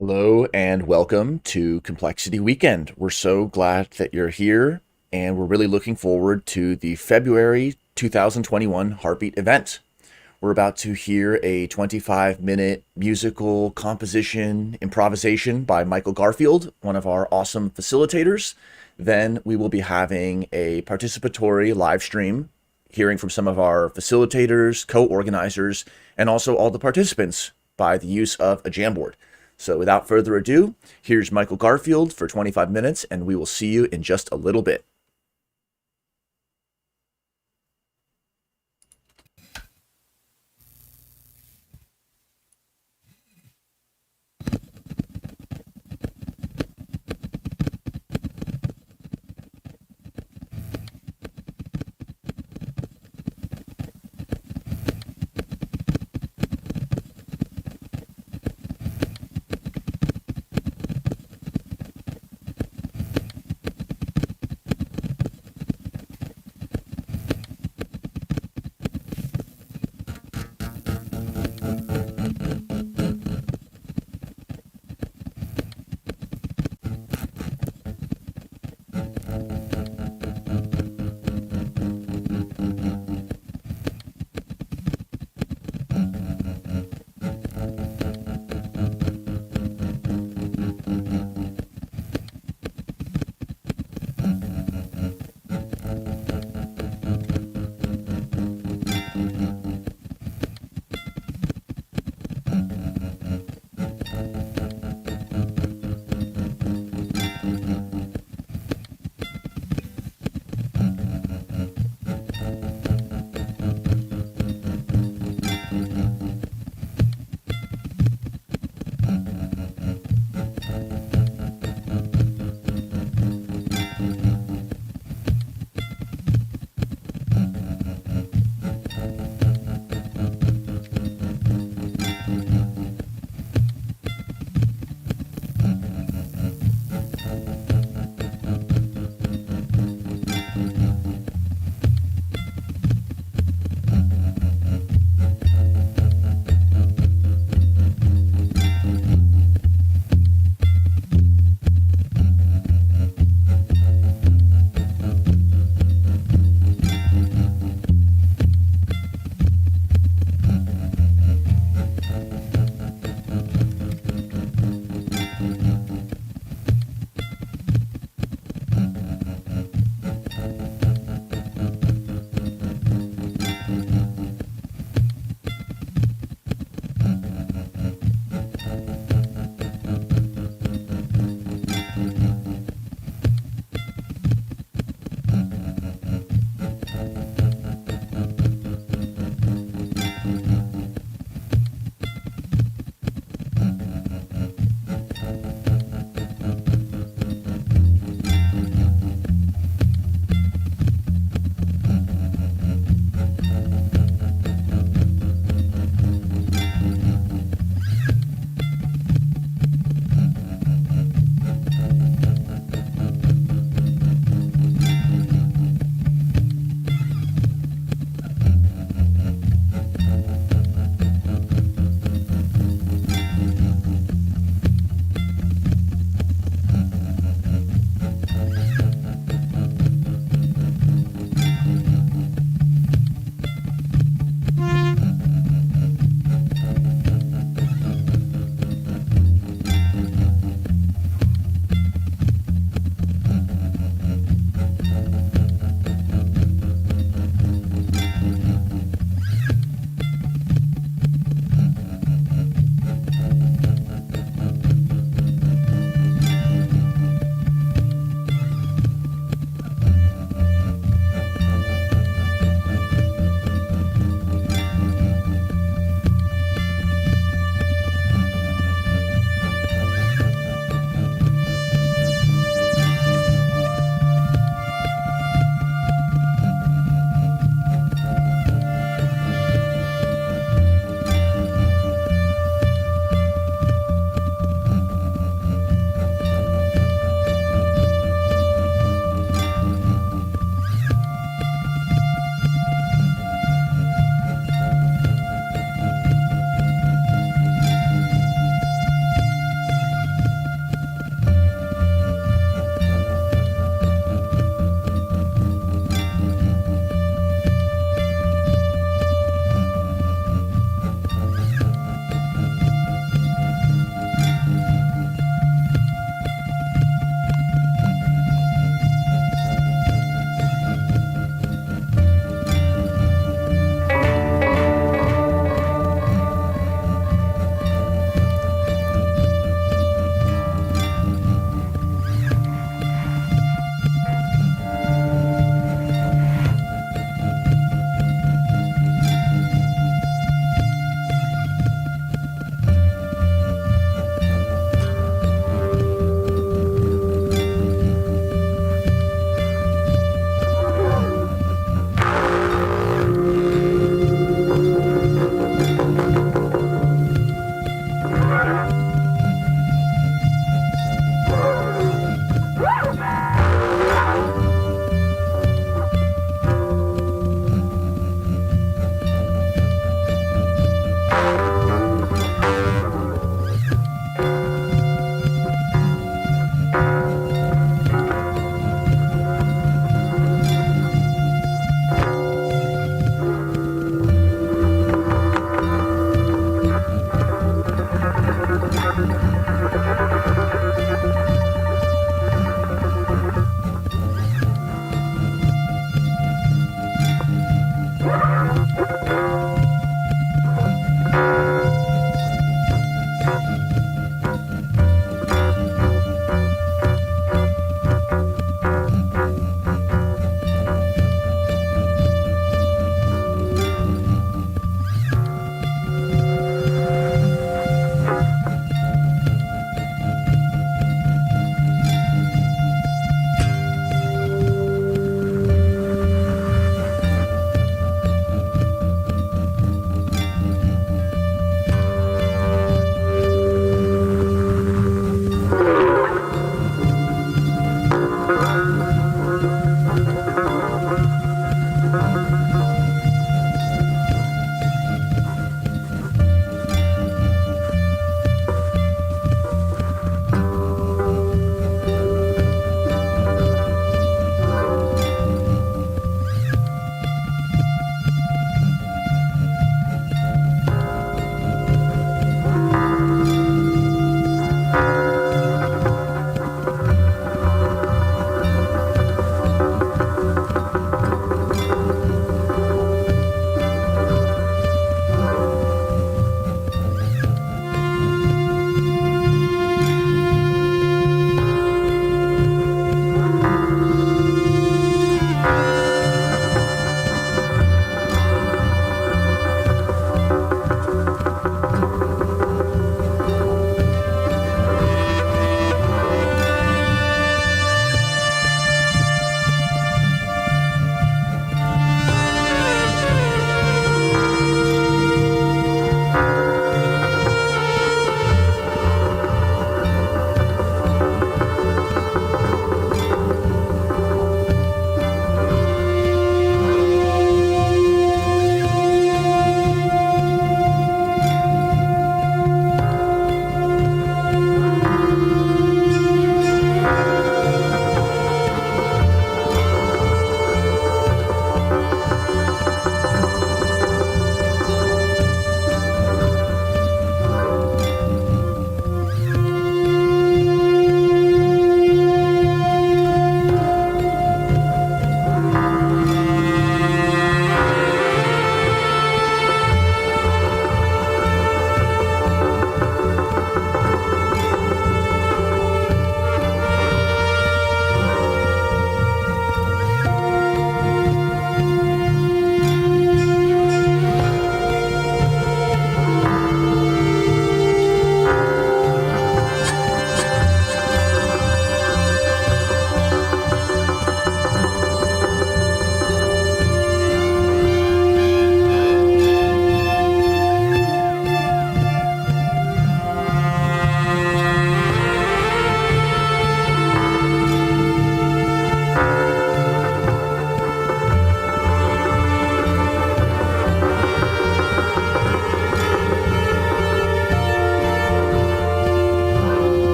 Hello and welcome to Complexity Weekend. We're so glad that you're here, and we're really looking forward to the February 2021 Heartbeat event. We're about to hear a 25-minute musical composition improvisation by Michael Garfield, one of our awesome facilitators. Then we will be having a participatory live stream, hearing from some of our facilitators, co-organizers, and also all the participants by the use of a Jamboard. So without further ado, here's Michael Garfield for 25 minutes, and we will see you in just a little bit.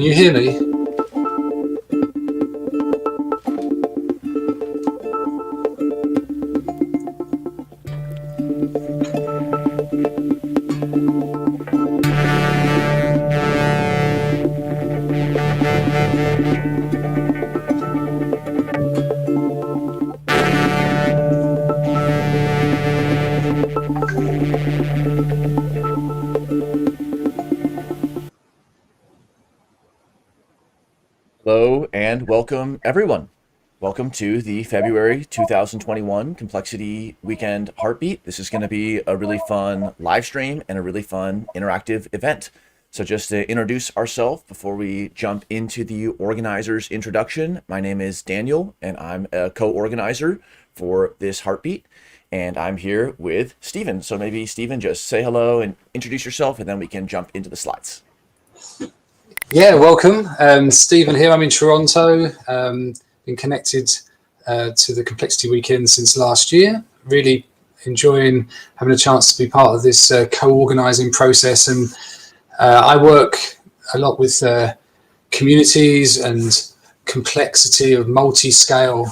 Can you hear me? welcome everyone. Welcome to the February 2021 Complexity Weekend Heartbeat. This is going to be a really fun live stream and a really fun interactive event. So just to introduce ourselves before we jump into the organizer's introduction, my name is Daniel and I'm a co-organizer for this Heartbeat. And I'm here with Stephen. So maybe Stephen, just say hello and introduce yourself and then we can jump into the slides. Yeah, welcome. Stephen here. I'm in Toronto. Been connected to the Complexity Weekend since last year. Really enjoying having a chance to be part of this co-organising process. And I work a lot with communities and complexity of multi-scale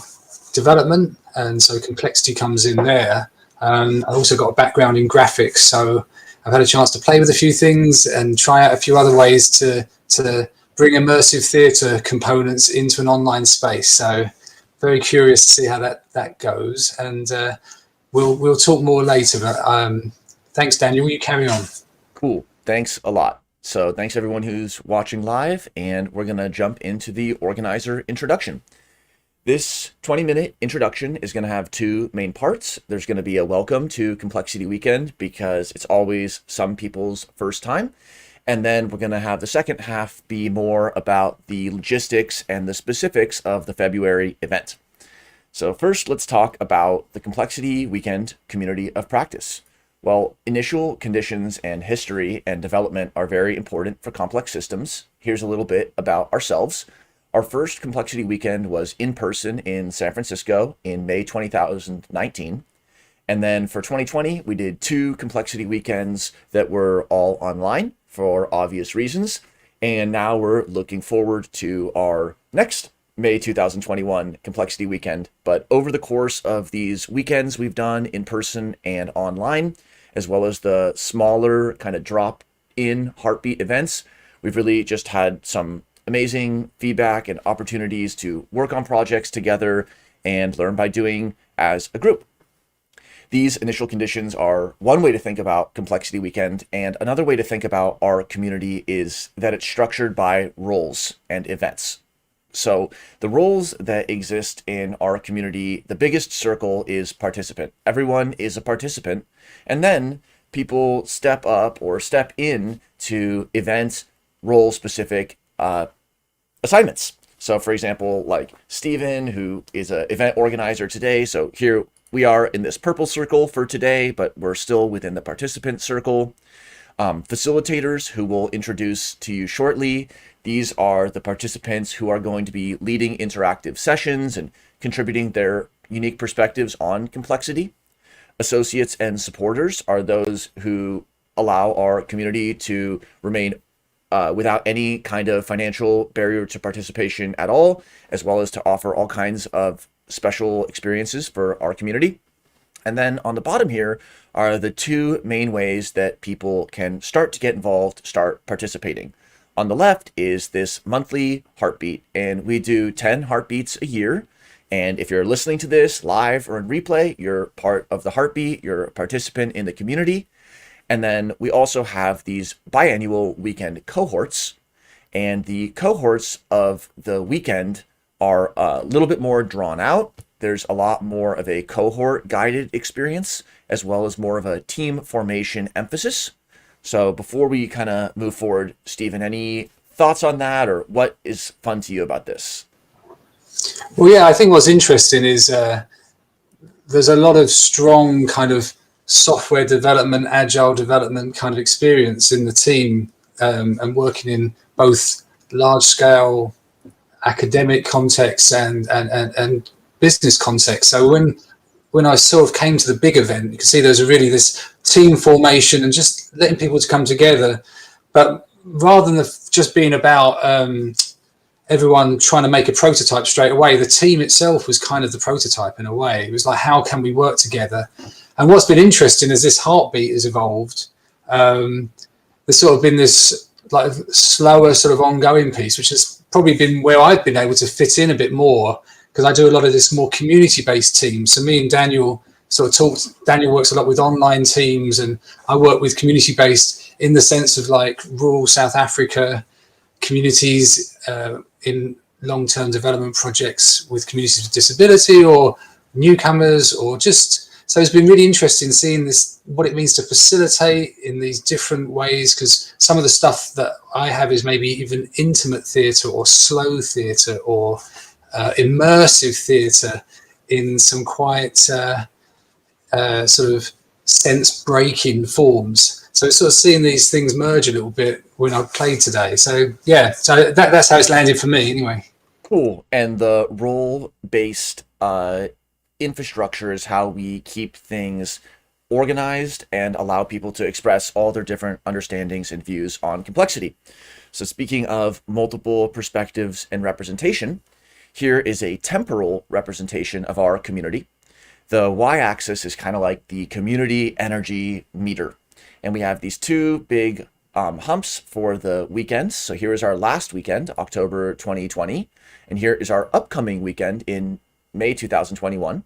development. And so complexity comes in there. I've also got a background in graphics. So I've had a chance to play with a few things and try out a few other ways to bring immersive theatre components into an online space. So very curious to see how that goes. And we'll talk more later. But thanks, Daniel. You carry on. Cool. Thanks a lot. So thanks everyone who's watching live, and we're going to jump into the organizer introduction. This 20-minute introduction is going to have two main parts. There's going to be a welcome to Complexity Weekend because it's always some people's first time. And then we're going to have the second half be more about the logistics and the specifics of the February event. So first, let's talk about the Complexity Weekend community of practice. Well, initial conditions and history and development are very important for complex systems. Here's a little bit about ourselves. Our first Complexity Weekend was in person in San Francisco in May 2019. And then for 2020, we did two Complexity Weekends that were all online for obvious reasons. And now we're looking forward to our next May 2021 Complexity Weekend. But over the course of these weekends, we've done in person and online, as well as the smaller kind of drop-in Heartbeat events. We've really just had some amazing feedback and opportunities to work on projects together and learn by doing as a group. These initial conditions are one way to think about Complexity Weekend, and another way to think about our community is that it's structured by roles and events. So the roles that exist in our community, the biggest circle is participant. Everyone is a participant, and then people step up or step in to event role-specific assignments. So for example, like Stephen, who is an event organizer today. So here we are in this purple circle for today, but we're still within the participant circle. Facilitators, who we'll introduce to you shortly. These are the participants who are going to be leading interactive sessions and contributing their unique perspectives on complexity. Associates and supporters are those who allow our community to remain without any kind of financial barrier to participation at all, as well as to offer all kinds of special experiences for our community. And then on the bottom here are the two main ways that people can start to get involved, start participating. On the left is this monthly Heartbeat, and we do 10 Heartbeats a year. And if you're listening to this live or in replay, you're part of the Heartbeat, you're a participant in the community. And then we also have these biannual weekend cohorts, and the cohorts of the weekend are a little bit more drawn out. There's a lot more of a cohort guided experience, as well as more of a team formation emphasis. So before we kind of move forward, Stephen, any thoughts on that, or what is fun to you about this? Well, yeah, I think what's interesting is there's a lot of strong kind of software development, agile development kind of experience in the team, and working in both large scale academic contexts and business contexts. So when I sort of came to the big event, you can see there's really this team formation and just letting people to come together. But rather than just being about everyone trying to make a prototype straight away, the team itself was kind of the prototype in a way. It was like, how can we work together? And what's been interesting as this Heartbeat has evolved, there's sort of been this like slower sort of ongoing piece, which has probably been where I've been able to fit in a bit more, because I do a lot of this more community-based teams. So me and Daniel sort of talked. Daniel works a lot with online teams, and I work with community-based in the sense of like rural South Africa communities in long-term development projects with communities with disability or newcomers, or just, so it's been really interesting seeing this, what it means to facilitate in these different ways, because some of the stuff that I have is maybe even intimate theatre or slow theatre or immersive theatre in some quite sort of sense-breaking forms. So it's sort of seeing these things merge a little bit when I played today. So yeah, so that's how it's landed for me anyway. Cool. And the role-based infrastructure is how we keep things organized and allow people to express all their different understandings and views on complexity. So speaking of multiple perspectives and representation, here is a temporal representation of our community. The y-axis is kind of like the community energy meter. And we have these two big humps for the weekends. So here is our last weekend, October 2020. And here is our upcoming weekend in May 2021.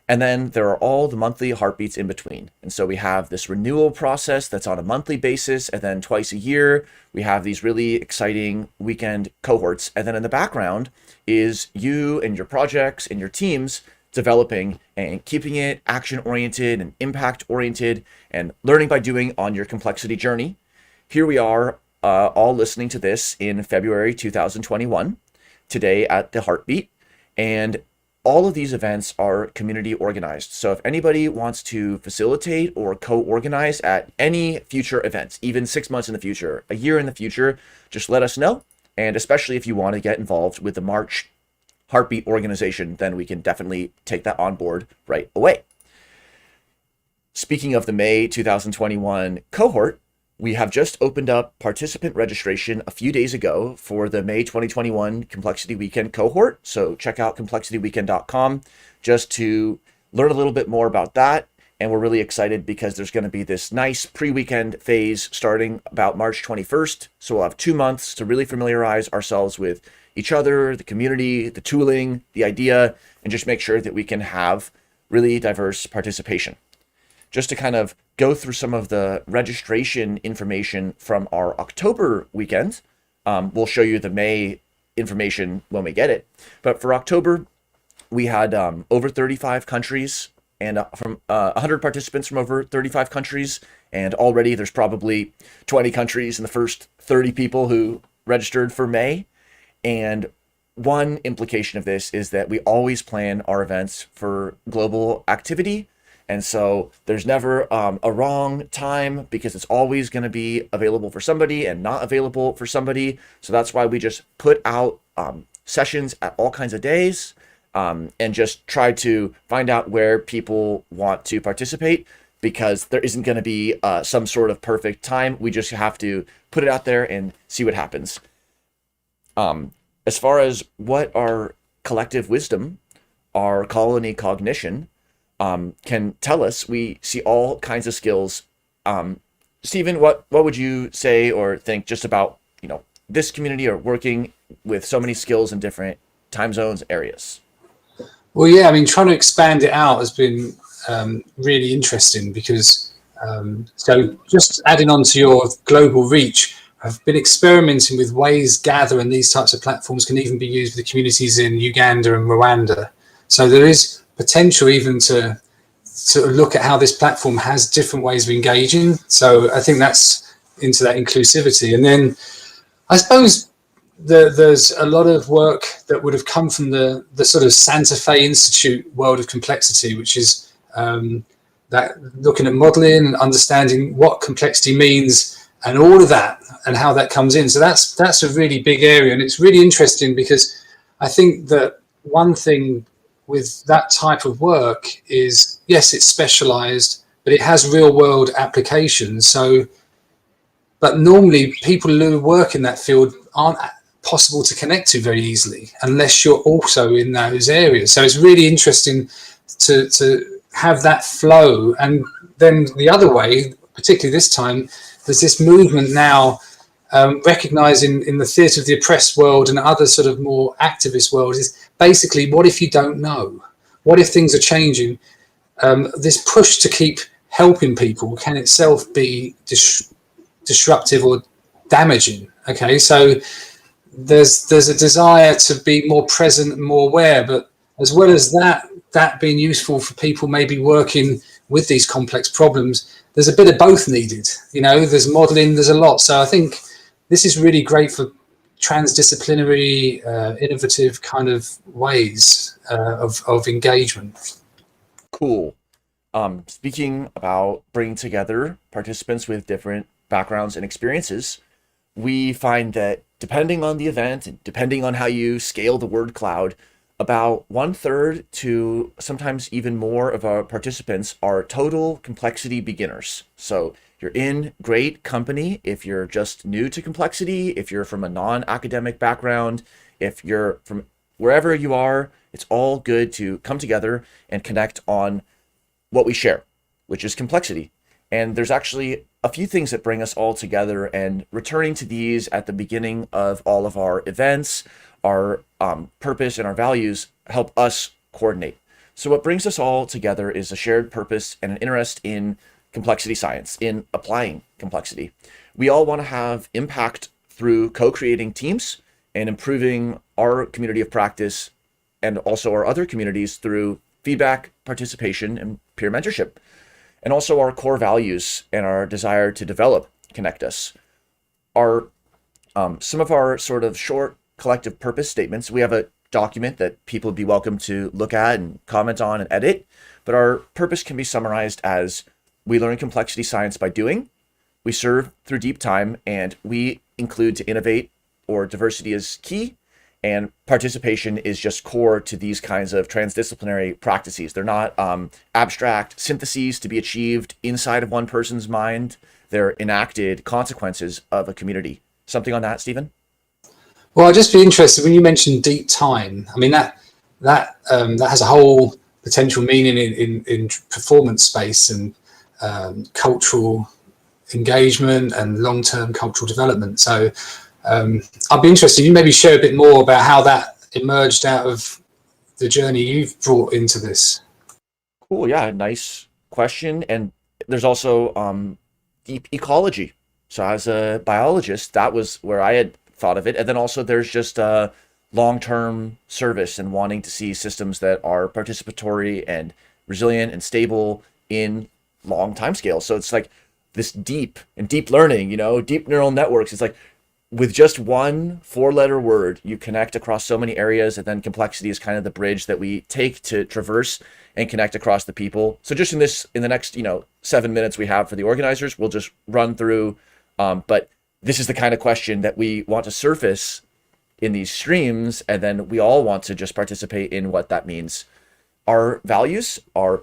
And then there are all the monthly heartbeats in between. And so we have this renewal process that's on a monthly basis. And then twice a year, we have these really exciting weekend cohorts. And then in the background is you and your projects and your teams developing and keeping it action-oriented and impact-oriented and learning by doing on your complexity journey. Here we are all listening to this in February 2021, today at the Heartbeat. And all of these events are community organized. So if anybody wants to facilitate or co-organize at any future events, even 6 months in the future, a year in the future, just let us know. And especially if you want to get involved with the March Heartbeat organization, then we can definitely take that on board right away. Speaking of the May 2021 cohort, we have just opened up participant registration a few days ago for the May 2021 Complexity Weekend cohort. So check out complexityweekend.com just to learn a little bit more about that. And we're really excited because there's going to be this nice pre-weekend phase starting about March 21st. So we'll have 2 months to really familiarize ourselves with each other, the community, the tooling, the idea, and just make sure that we can have really diverse participation. Just to kind of go through some of the registration information from our October weekend. We'll show you the May information when we get it. But for October, we had over 35 countries and from 100 participants from over 35 countries. And already there's probably 20 countries in the first 30 people who registered for May. And one implication of this is that we always plan our events for global activity. And so there's never a wrong time because it's always going to be available for somebody and not available for somebody. So that's why we just put out sessions at all kinds of days and just try to find out where people want to participate, because there isn't going to be some sort of perfect time. We just have to put it out there and see what happens. As far as what our collective wisdom, our colony cognition, can tell us, we see all kinds of skills. Stephen, what would you say or think just about, this community or working with so many skills in different time zones, areas? Well, yeah, I mean, trying to expand it out has been really interesting because, so just adding on to your global reach, I've been experimenting with ways Gather and these types of platforms can even be used with the communities in Uganda and Rwanda. So there is potential even to sort of look at how this platform has different ways of engaging. So I think that's into that inclusivity. And then I suppose there's a lot of work that would have come from the sort of Santa Fe Institute world of complexity, which is that looking at modeling and understanding what complexity means and all of that and how that comes in. So that's a really big area. And it's really interesting because I think that one thing with that type of work is, yes, it's specialized, but it has real world applications. So, but normally people who work in that field aren't possible to connect to very easily unless you're also in those areas. So it's really interesting to have that flow. And then the other way, particularly this time, there's this movement now recognizing in the theatre of the oppressed world and other sort of more activist world is basically, what if you don't know? What if things are changing? This push to keep helping people can itself be disruptive or damaging. Okay, so there's a desire to be more present and more aware, but as well as that being useful for people maybe working with these complex problems, there's a bit of both needed. There's modeling, there's a lot. So I think this is really great for transdisciplinary, innovative kind of ways of engagement. Cool. Speaking about bringing together participants with different backgrounds and experiences, we find that depending on the event and depending on how you scale the word cloud, about 1/3 to sometimes even more of our participants are total complexity beginners. So you're in great company if you're just new to complexity, if you're from a non-academic background, if you're from wherever you are, it's all good to come together and connect on what we share, which is complexity. And there's actually a few things that bring us all together, and returning to these at the beginning of all of our events, our purpose and our values help us coordinate. So what brings us all together is a shared purpose and an interest in complexity science, in applying complexity. We all want to have impact through co-creating teams and improving our community of practice and also our other communities through feedback, participation, and peer mentorship. And also our core values and our desire to develop connect us. Our some of our sort of short collective purpose statements, we have a document that people would be welcome to look at and comment on and edit, but our purpose can be summarized as: we learn complexity science by doing, we serve through deep time, and we include to innovate, or diversity is key, and participation is just core to these kinds of transdisciplinary practices. They're not abstract syntheses to be achieved inside of one person's mind. They're enacted consequences of a community. Something on that, Stephen? Well, I'd just be interested when you mentioned deep time. I mean, that has a whole potential meaning in performance space and cultural engagement and long-term cultural development. So I'd be interested, you maybe share a bit more about how that emerged out of the journey you've brought into this. Cool, yeah, nice question. And there's also deep ecology. So as a biologist, that was where I had thought of it. And then also there's just long-term service and wanting to see systems that are participatory and resilient and stable in long time scales. So it's like this deep learning, deep neural networks. It's like with just one 4-letter word, you connect across so many areas, and then complexity is kind of the bridge that we take to traverse and connect across the people. So just in the next, 7 minutes we have for the organizers, we'll just run through, but this is the kind of question that we want to surface in these streams, and then we all want to just participate in what that means. Our values are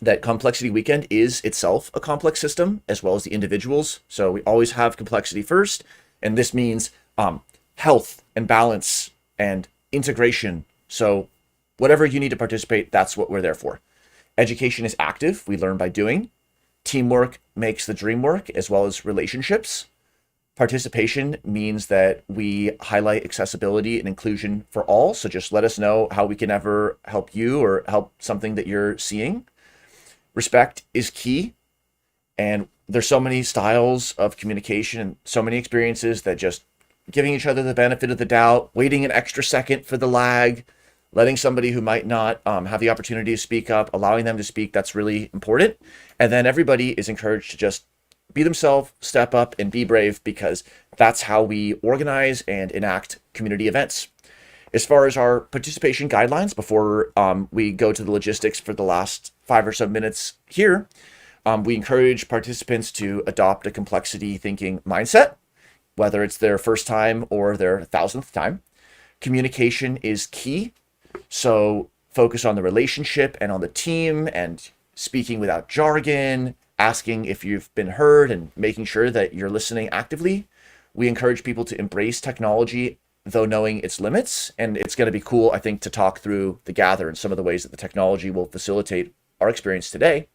that Complexity Weekend is itself a complex system, as well as the individuals. So we always have complexity first, and this means health and balance and integration. So whatever you need to participate, that's what we're there for. Education is active. We learn by doing. Teamwork makes the dream work, as well as relationships. Participation means that we highlight accessibility and inclusion for all. So just let us know how we can ever help you or help something that you're seeing. Respect is key. And there's so many styles of communication and so many experiences that just giving each other the benefit of the doubt, waiting an extra second for the lag, letting somebody who might not have the opportunity to speak up, allowing them to speak, that's really important. And then everybody is encouraged to just be themselves, step up, and be brave, because that's how we organize and enact community events. As far as our participation guidelines, before we go to the logistics for the last 5 or so minutes here, we encourage participants to adopt a complexity thinking mindset, whether it's their first time or their 1,000th time. Communication is key. So focus on the relationship and on the team and speaking without jargon, asking if you've been heard, and making sure that you're listening actively. We encourage people to embrace technology, though knowing its limits. And it's going to be cool, I think, to talk through the Gather and some of the ways that the technology will facilitate our experience today.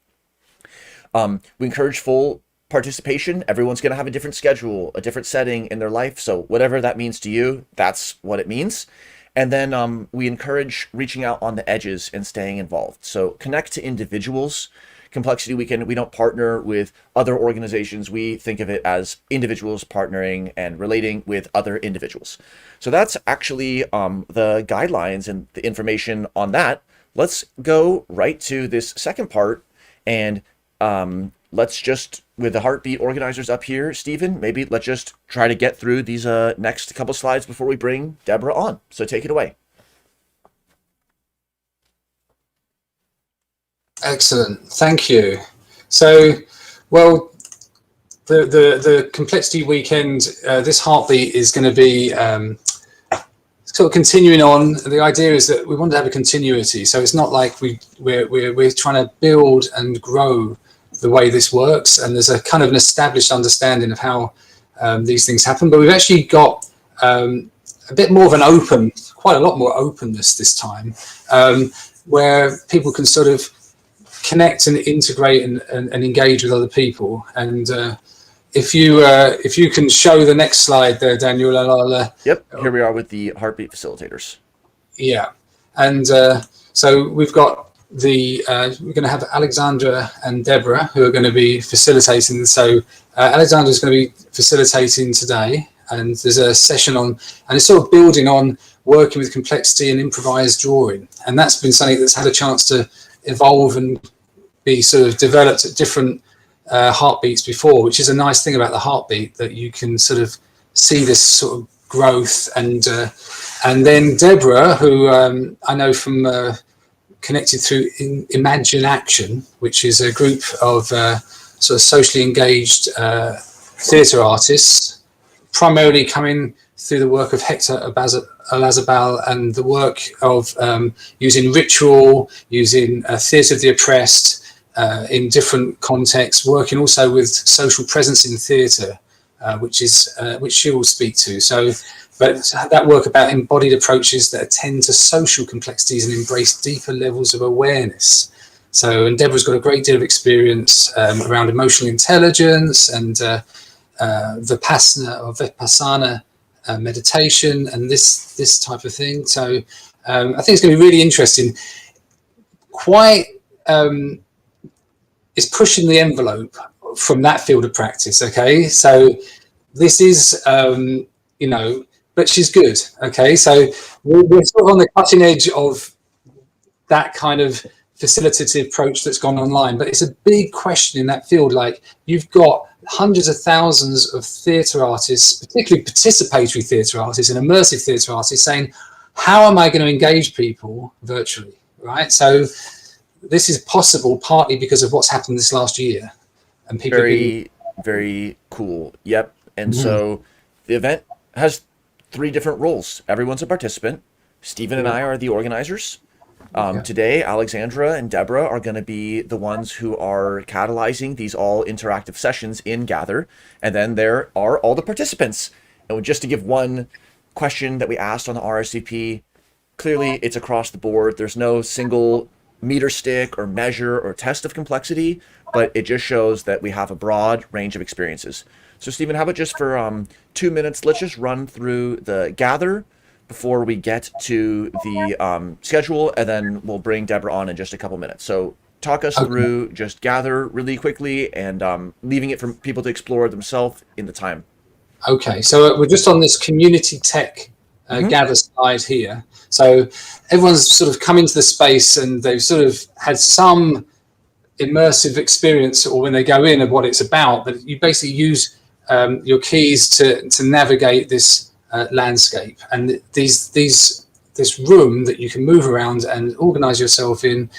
We encourage full participation. Everyone's going to have a different schedule, a different setting in their life. So whatever that means to you, that's what it means. And then we encourage reaching out on the edges and staying involved. So connect to individuals. Complexity Weekend, we don't partner with other organizations. We think of it as individuals partnering and relating with other individuals. So that's actually the guidelines and the information on that. Let's go right to this second part, and let's just, with the Heartbeat organizers up here, Stephen, maybe let's just try to get through these next couple slides before we bring Deborah on. So take it away. Excellent, thank you. So, well, the Complexity Weekend, this Heartbeat is going to be sort of continuing on. The idea is that we want to have a continuity, so it's not like we're trying to build and grow the way this works, and there's a kind of an established understanding of how these things happen, but we've actually got a bit more of an open, quite a lot more openness this time, where people can sort of connect and integrate and engage with other people. And if you can show the next slide there, Daniel. Yep, here we are with the Heartbeat Facilitators. Yeah, and so we've got we're going to have Alexandra and Deborah who are going to be facilitating. So Alexandra is going to be facilitating today, and there's a session on, and it's sort of building on working with complexity and improvised drawing, and that's been something that's had a chance to evolve and be sort of developed at different heartbeats before, which is a nice thing about the Heartbeat, that you can sort of see this sort of growth. And then Deborah, who I know from connected through Imagine Action, which is a group of sort of socially engaged theatre artists, primarily coming through the work of Hector Olazabal and the work of using ritual, using theatre of the oppressed in different contexts, working also with social presence in theatre, which she will speak to. So, but that work about embodied approaches that attend to social complexities and embrace deeper levels of awareness. So, and Deborah's got a great deal of experience around emotional intelligence and Vipassana or Vipassana meditation and this type of thing. So I think it's going to be really interesting. Quite it's pushing the envelope from that field of practice. Okay, so this is but she's good. Okay, so we're sort of on the cutting edge of that kind of facilitative approach that's gone online, but it's a big question in that field. Like, you've got hundreds of thousands of theatre artists, particularly participatory theatre artists and immersive theatre artists, saying, how am I going to engage people virtually, right? So this is possible partly because of what's happened this last year. And people very cool. Yep. And so the event has 3 different roles. Everyone's a participant. Stephen and I are the organizers. Today, Alexandra and Deborah are going to be the ones who are catalyzing these all interactive sessions in Gather. And then there are all the participants. And just to give one question that we asked on the RSVP, clearly it's across the board. There's no single meter stick or measure or test of complexity, but it just shows that we have a broad range of experiences. So Stephen, how about just for 2 minutes, let's just run through the Gather before we get to the schedule, and then we'll bring Deborah on in just a couple minutes. So talk us through just Gather really quickly, and leaving it for people to explore themselves in the time. Okay, so we're just on this community tech Gather slide here. So everyone's sort of come into the space and they've sort of had some immersive experience, or when they go in, of what it's about, but you basically use your keys to navigate this landscape, and this room that you can move around and organize yourself in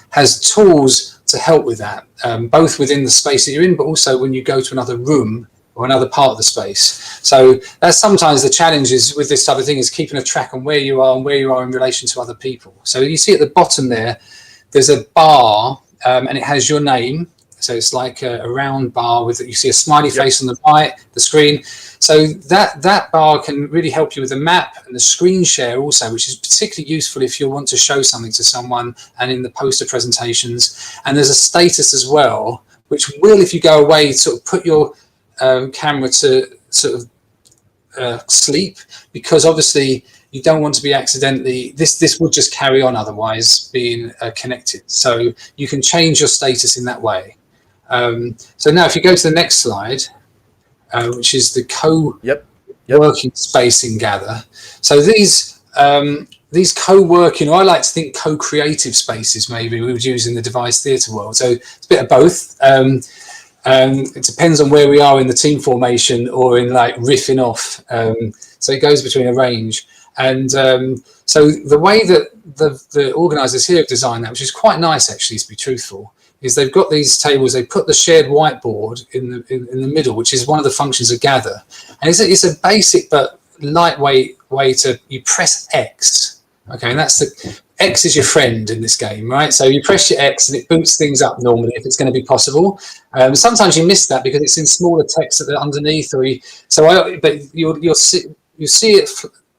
has tools to help with that, both within the space that you're in, but also when you go to another room or another part of the space. So that's sometimes the challenges with this type of thing, is keeping a track on where you are and where you are in relation to other people. So you see at the bottom there's a bar, and it has your name. So it's like a round bar with, you see a smiley face on the right, the screen. So that bar can really help you with the map and the screen share also, which is particularly useful if you want to show something to someone, and in the poster presentations. And there's a status as well, which will, if you go away, sort of put your camera to sort of sleep, because obviously you don't want to be accidentally, this would just carry on otherwise being connected. So you can change your status in that way. So now if you go to the next slide, which is the co-working space in Gather. So these co-working, or I like to think co-creative spaces, maybe we would use in the device theatre world. So it's a bit of both. It depends on where we are in the team formation or in like riffing off. So it goes between a range. And so the way that the organisers here have designed that, which is quite nice actually, to be truthful, is they've got these tables. They put the shared whiteboard in the middle, which is one of the functions of Gather, and it's a basic but lightweight way to, you press X, okay, and that's the X is your friend in this game, right? So you press your X and it boots things up normally if it's going to be possible. Sometimes you miss that because it's in smaller text that are underneath, but you'll see it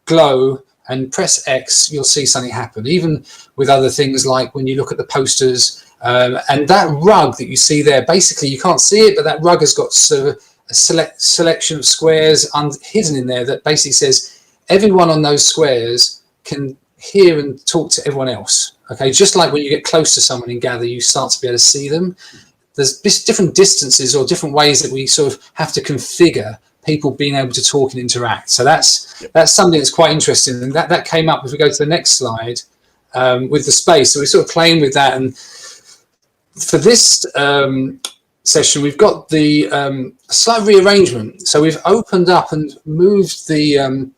glow. And press X, you'll see something happen. Even with other things like when you look at the posters, and that rug that you see there, basically you can't see it, but that rug has got sort of a selection of squares hidden in there that basically says everyone on those squares can hear and talk to everyone else. Okay, just like when you get close to someone in Gather, you start to be able to see them. There's different distances or different ways that we sort of have to configure people being able to talk and interact. So that's something that's quite interesting, and that came up if we go to the next slide with the space. So we're sort of playing with that, and for this session we've got the slight rearrangement. So we've opened up and moved the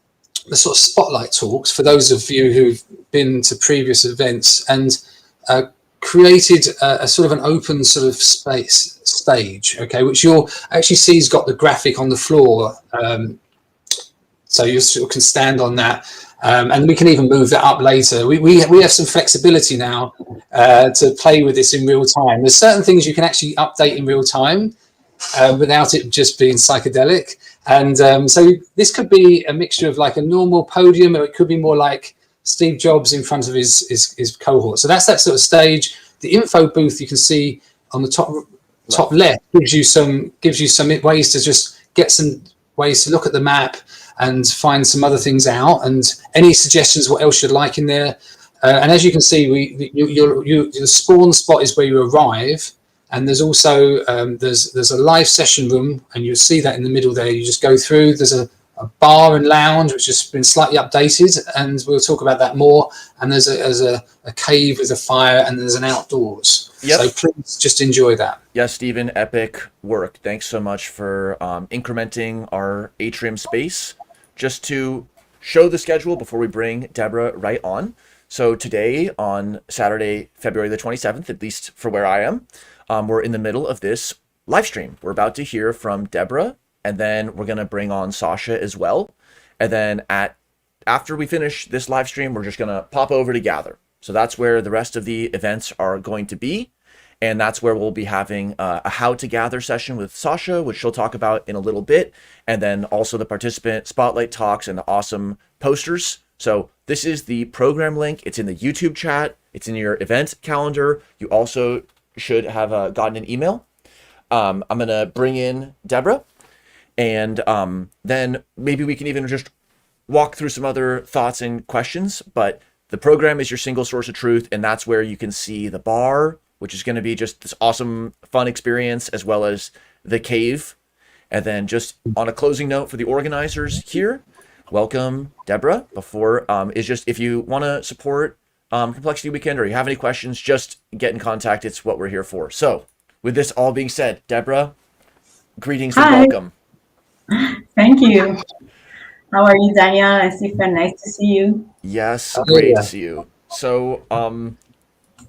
sort of spotlight talks for those of you who've been to previous events, and created a sort of an open sort of stage, okay, which you'll actually see has got the graphic on the floor, so you sort of can stand on that, and we can even move that up later. We have some flexibility now to play with this in real time. There's certain things you can actually update in real time without it just being psychedelic, and so this could be a mixture of like a normal podium, or it could be more like Steve Jobs in front of his cohort. So that's that sort of stage. The info booth you can see on the top left gives you some ways to just get some ways to look at the map and find some other things out, and any suggestions what else you'd like in there. And as you can see, the spawn spot is where you arrive, and there's also there's a live session room, and you'll see that in the middle there. You just go through. There's a bar and lounge which has been slightly updated, and we'll talk about that more. And there's a cave with a fire, and there's an outdoors. So please just enjoy that. Yes, Stephen, epic work. Thanks so much for incrementing our atrium space. Just to show the schedule before we bring Deborah right on. So today, on Saturday, February the 27th, at least for where I am, we're in the middle of this live stream. We're about to hear from Deborah, and then we're going to bring on Sasha as well. And then after we finish this live stream, we're just going to pop over to Gather. So that's where the rest of the events are going to be. And that's where we'll be having a How to Gather session with Sasha, which she'll talk about in a little bit. And then also the participant spotlight talks and the awesome posters. So this is the program link. It's in the YouTube chat. It's in your event calendar. You also should have gotten an email. I'm going to bring in Deborah. And then maybe we can even just walk through some other thoughts and questions. But the program is your single source of truth. And that's where you can see the bar, which is going to be just this awesome, fun experience, as well as the cave. And then just on a closing note for the organizers here, welcome, Deborah. Before is just, if you want to support Complexity Weekend or you have any questions, just get in contact. It's what we're here for. So with this all being said, Deborah, greetings and welcome. Thank you. How are you, Daniel and Stephen? Nice to see you. Yes, great to see you. So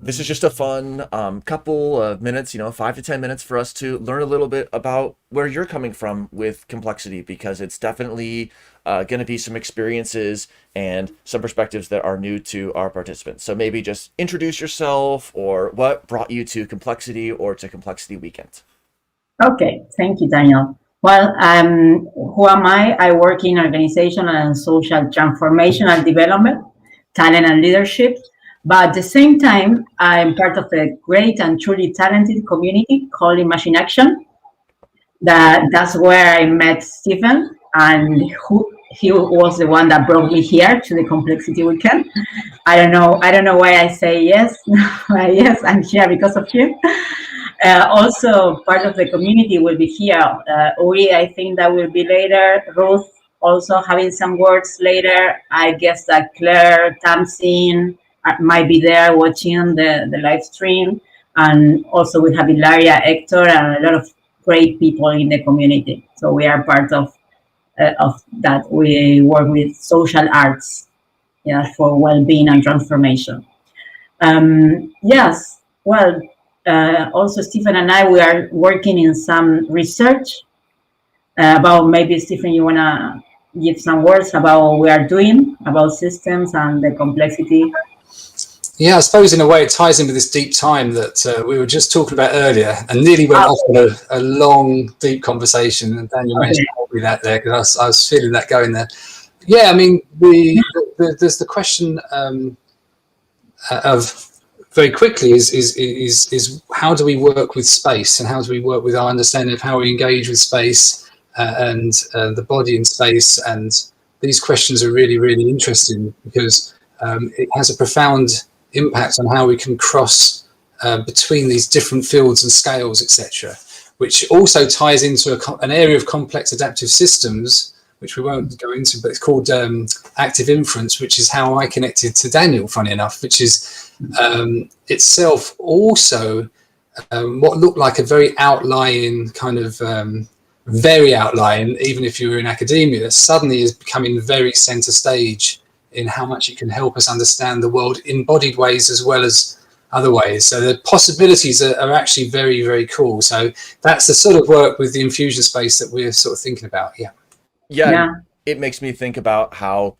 this is just a fun couple of minutes, 5 to 10 minutes for us to learn a little bit about where you're coming from with complexity, because it's definitely going to be some experiences and some perspectives that are new to our participants. So maybe just introduce yourself, or what brought you to Complexity or to Complexity Weekend. Okay, thank you, Daniel. Well, who am I? I work in organizational and social transformational development, talent and leadership. But at the same time, I'm part of a great and truly talented community called Imagine Action. That's where I met Stephen, and he was the one that brought me here to the Complexity Weekend. I don't know why I say yes. Yes, I'm here because of you. Also, part of the community will be here. Uri, I think that will be later. Ruth also having some words later. I guess that Claire, Tamsin might be there watching the live stream. And also we have Ilaria, Hector, and a lot of great people in the community. So we are part of that. We work with social arts, yeah, for well-being and transformation. Yes, well, also Stephen and I, we are working in some research about, maybe Stephen, you want to give some words about what we are doing about systems and the complexity. Yeah, I suppose in a way it ties in with this deep time that we were just talking about earlier, and nearly went off on a long, deep conversation. And Daniel managed to hold me that there, because I was feeling that going there. Yeah, I mean, there's the question of very quickly is how do we work with space, and how do we work with our understanding of how we engage with space and the body in space. And these questions are really, really interesting, because it has a profound impact on how we can cross between these different fields and scales, etc., which also ties into an area of complex adaptive systems, which we won't go into, but it's called active inference, which is how I connected to Daniel, funny enough, which is itself also what looked like a very outlying kind of very outlying, even if you were in academia, suddenly is becoming very center stage in how much it can help us understand the world in embodied ways as well as other ways. So the possibilities are actually very, very cool. So that's the sort of work with the infusion space that we're sort of thinking about. Yeah. It makes me think about how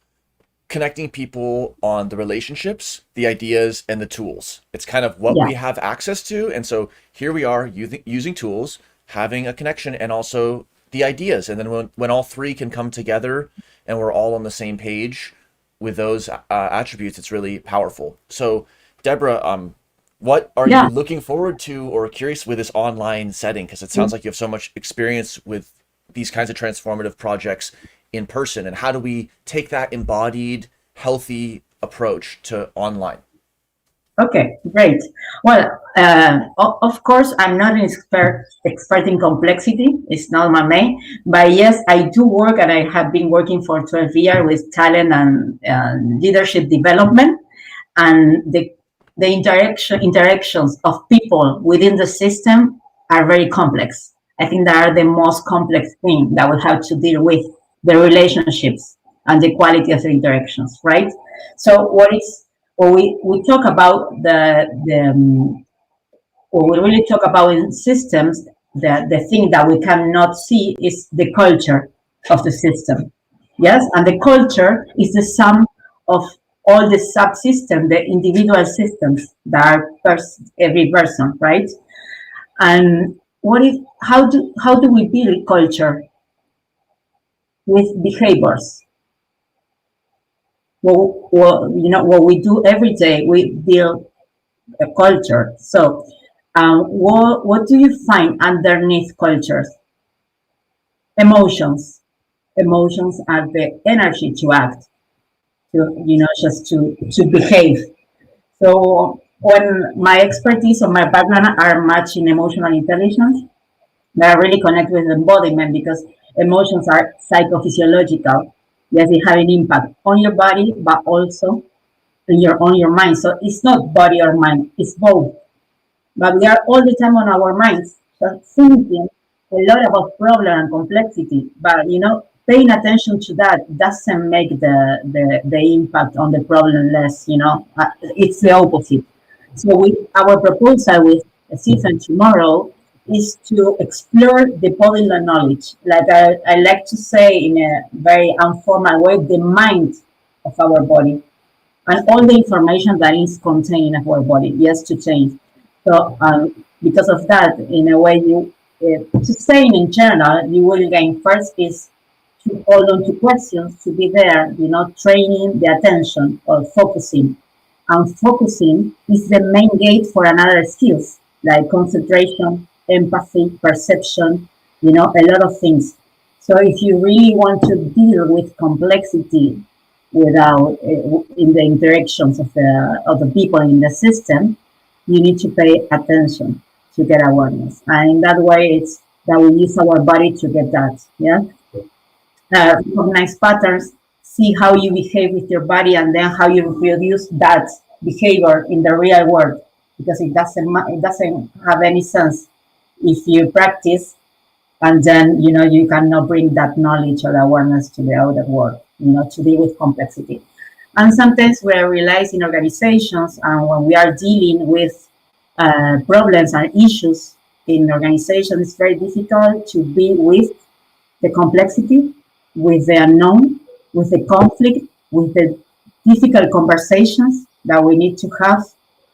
connecting people on the relationships, the ideas, and the tools. It's kind of what we have access to. And so here we are using tools, having a connection, and also the ideas. And then when all three can come together and we're all on the same page with those attributes, it's really powerful. So Deborah, what are you looking forward to or curious with this online setting? Because it sounds like you have so much experience with these kinds of transformative projects in person. And how do we take that embodied, healthy approach to online? Okay, great. Well, of course, I'm not an expert in complexity. It's not my main, but yes, I do work, and I have been working for 12 years with talent and leadership development, and the interactions of people within the system are very complex. I think they are the most complex thing that we have to deal with, the relationships and the quality of the interactions, right? So when we talk about when we really talk about in systems, the thing that we cannot see is the culture of the system. Yes, and the culture is the sum of all the subsystems, the individual systems that are every person, right? And how do we build culture with behaviors? Well, what we do every day, we build a culture. So, what do you find underneath cultures? Emotions. Emotions are the energy to act, just to behave. So, when my expertise or my background are much in emotional intelligence, they are really connected with embodiment, because emotions are psychophysiological. Yes, they have an impact on your body, but also on your mind. So it's not body or mind, it's both. But we are all the time on our minds, so thinking a lot about problem and complexity. But paying attention to that doesn't make the impact on the problem less. It's the opposite. So with our proposal with Stephen tomorrow is to explore the polyglot knowledge. Like I like to say in a very informal way, the mind of our body and all the information that is contained in our body, yes, to change. So because of that, in a way, to say in general, you will gain first is to hold on to questions, to be there, training the attention or focusing. And focusing is the main gate for another skills like concentration, empathy, perception, a lot of things. So if you really want to deal with complexity without in the interactions of the people in the system, you need to pay attention to get awareness. And in that way, it's that we use our body to get that. Yeah. Recognize patterns, see how you behave with your body, and then how you reproduce that behavior in the real world. Because it doesn't have any sense if you practice and then you cannot bring that knowledge or awareness to the outer world. To deal with complexity. And sometimes we realize in organizations and when we are dealing with problems and issues in organizations, it's very difficult to be with the complexity, with the unknown, with the conflict, with the difficult conversations that we need to have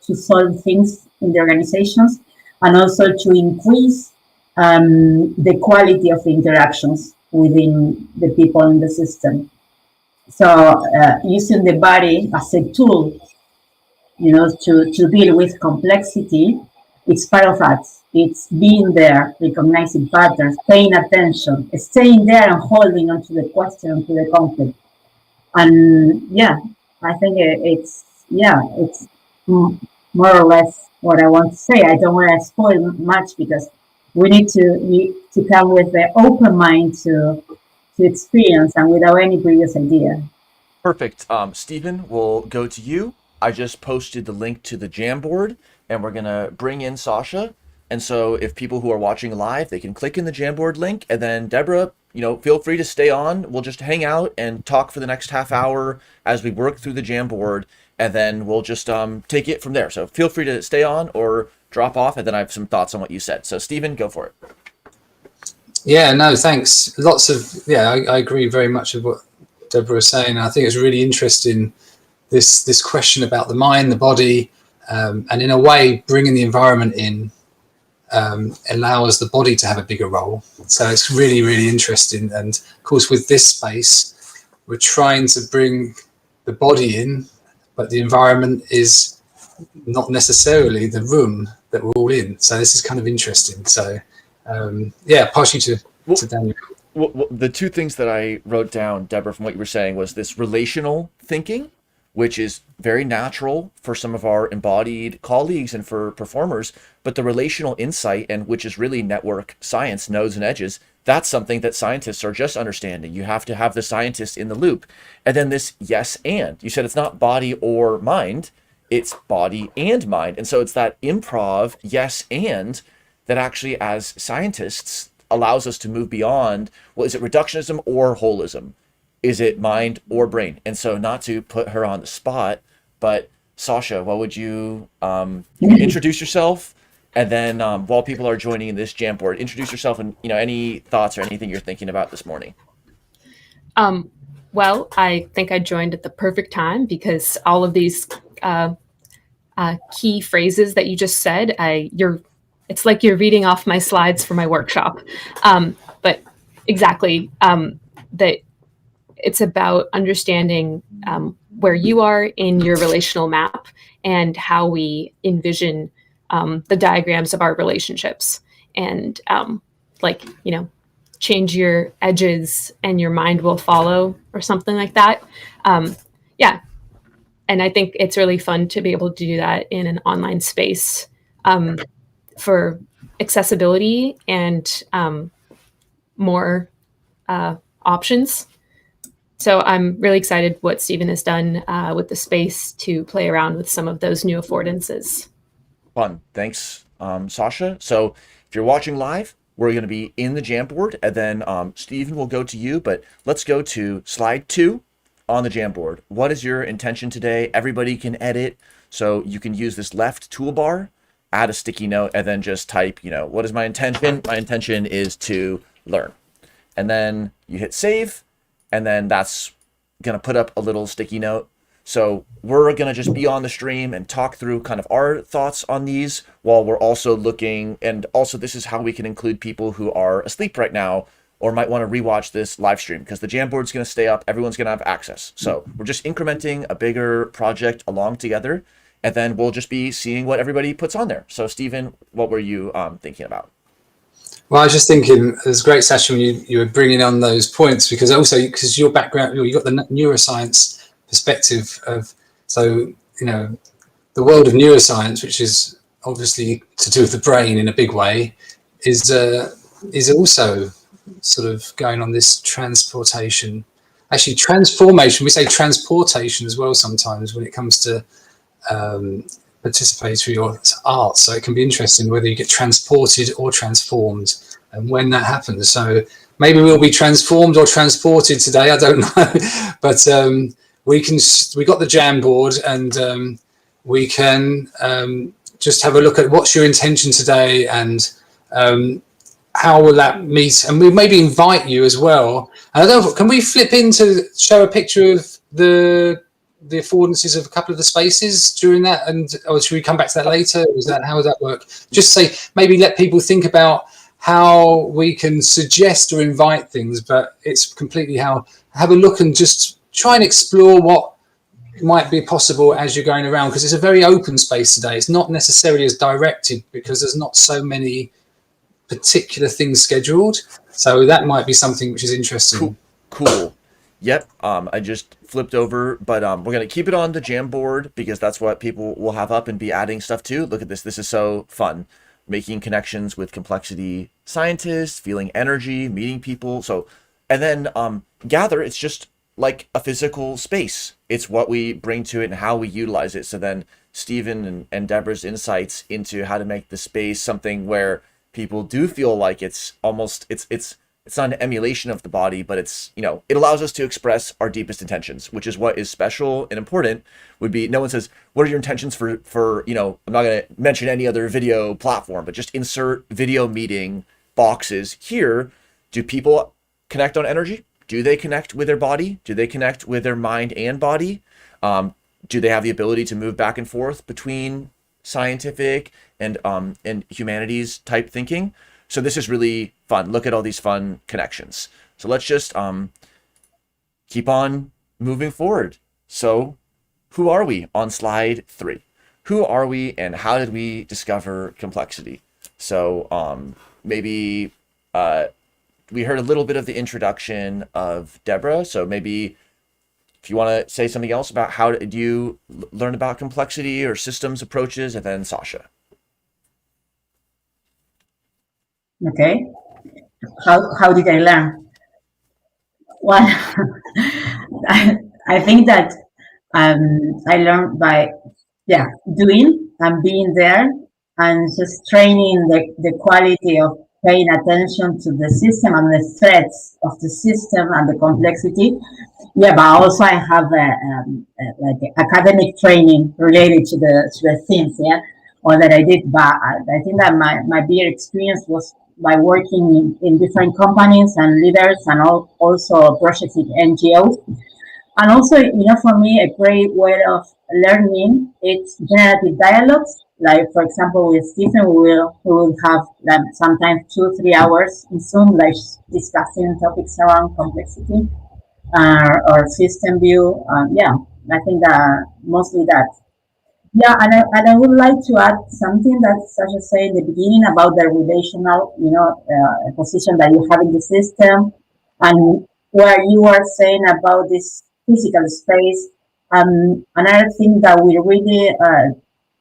to solve things in the organizations, and also to increase the quality of the interactions within the people in the system. So using the body as a tool, to deal with complexity, it's part of us. It's being there, recognizing patterns, paying attention, staying there and holding on to the question, to the conflict. And yeah, I think it's more or less what I want to say. I don't want to spoil much because we need to come with the open mind to experience and without any previous idea. Perfect. Stephen, we'll go to you. I just posted the link to the Jamboard, and we're gonna bring in Sasha. And so if people who are watching live, they can click in the Jamboard link, and then Deborah, feel free to stay on. We'll just hang out and talk for the next half hour as we work through the Jamboard, and then we'll just take it from there. So feel free to stay on or drop off, and then I have some thoughts on what you said. So Stephen, go for it. Yeah, no, thanks. I agree very much with what Deborah was saying. I think it's really interesting, this question about the mind, the body, and in a way, bringing the environment in allows the body to have a bigger role. So it's really, really interesting. And of course, with this space, we're trying to bring the body in, but the environment is not necessarily the room that we're all in. So this is kind of interesting. So pass you to Daniel. Well, the two things that I wrote down, Deborah, from what you were saying was this relational thinking, which is very natural for some of our embodied colleagues and for performers, but the relational insight, and which is really network science, nodes and edges, that's something that scientists are just understanding. You have to have the scientists in the loop. And then this yes and. You said it's not body or mind, it's body and mind. And so it's that improv yes and that actually, as scientists, allows us to move beyond, well, is it reductionism or holism? Is it mind or brain? And so, not to put her on the spot, but Sasha, what would you introduce yourself? And then while people are joining in this Jamboard, introduce yourself and any thoughts or anything you're thinking about this morning. Well, I think I joined at the perfect time because all of these key phrases that you just said, it's like you're reading off my slides for my workshop. But exactly, that it's about understanding where you are in your relational map and how we envision the diagrams of our relationships, and change your edges and your mind will follow, or something like that. And I think it's really fun to be able to do that in an online space for accessibility and more options. So I'm really excited what Stephen has done with the space to play around with some of those new affordances. Fun. Thanks, Sasha. So if you're watching live, we're going to be in the Jamboard, and then Stephen will go to you, but let's go to slide 2 on the Jamboard. What is your intention today? Everybody can edit, so you can use this left toolbar, add a sticky note, and then just type, what is my intention? My intention is to learn. And then you hit save, and then that's going to put up a little sticky note. So we're going to just be on the stream and talk through kind of our thoughts on these while we're also looking. And also, this is how we can include people who are asleep right now or might want to rewatch this live stream, because the Jamboard's going to stay up. Everyone's going to have access. So we're just incrementing a bigger project along together, and then we'll just be seeing what everybody puts on there. So Stephen, what were you thinking about? Well, I was just thinking, it was a great session when you were bringing on those points, because also because your background, you got the neuroscience perspective of, so the world of neuroscience, which is obviously to do with the brain in a big way, is also sort of going on this transportation. Actually, transformation. We say transportation as well sometimes when it comes to participatory or art. So it can be interesting whether you get transported or transformed, and when that happens. So maybe we'll be transformed or transported today. I don't know, but we got the Jamboard, and we can just have a look at what's your intention today, and how will that meet, and we maybe invite you as well. And I don't know, can we flip in to show a picture of the affordances of a couple of the spaces during that, and or should we come back to that later? How would that work? Just say, maybe let people think about how we can suggest or invite things, but it's completely how, have a look and just try and explore what might be possible as you're going around, because it's a very open space today. It's not necessarily as directed because there's not so many particular things scheduled, so that might be something which is interesting. Cool. Yep. I just flipped over, but we're gonna keep it on the Jamboard because that's what people will have up and be adding stuff to. Look at this. This is so fun. Making connections with complexity scientists, feeling energy, meeting people. So, and then Gather, it's just like a physical space. It's what we bring to it and how we utilize it. So then Stephen and Deborah's insights into how to make the space something where people do feel like it's almost, it's not an emulation of the body, but it's, it allows us to express our deepest intentions, which is what is special and important. Would be, no one says, what are your intentions for, I'm not going to mention any other video platform, but just insert video meeting boxes here. Do people connect on energy? Do they connect with their body? Do they connect with their mind and body? Do they have the ability to move back and forth between scientific and humanities type thinking? So this is really fun. Look at all these fun connections. So let's just keep on moving forward. So who are we on slide 3? Who are we and how did we discover complexity? So maybe we heard a little bit of the introduction of Deborah. So maybe if you want to say something else about how did you learn about complexity or systems approaches, and then Sasha. Okay. How did I learn? Well, I think that I learned by doing and being there, and just training the quality of paying attention to the system and the threats of the system and the complexity. Yeah, but also I have like academic training related to the things, or that I did. But I think that my bigger experience was by working in different companies and leaders, and also projects with NGOs. And also, for me, a great way of learning, it's generative dialogues. Like, for example, with Stephen, we will have sometimes 2-3 hours in Zoom, like discussing topics around complexity or system view. I think that mostly that. Yeah, and I would like to add something that Sasha said in the beginning about the relational, position that you have in the system, and where you are saying about this physical space. Another thing that we really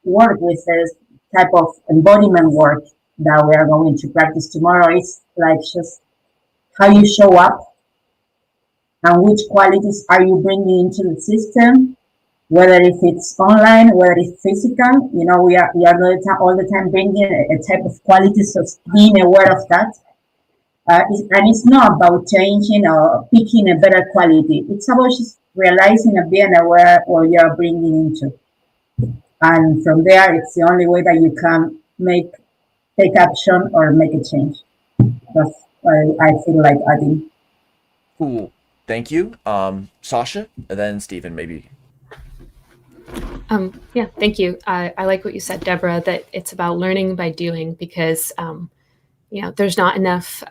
work with is type of embodiment work that we are going to practice tomorrow. Is like just how you show up and which qualities are you bringing into the system, whether if it's online, whether it's physical. We are all the time bringing a type of qualities of being aware of that. And it's not about changing or picking a better quality. It's about just realizing and being aware what you're bringing into. And from there, it's the only way that you can take action or make a change. That's I feel like adding. Cool. Thank you. Sasha, and then Stephen, maybe. Thank you. I like what you said, Deborah, that it's about learning by doing, because there's not enough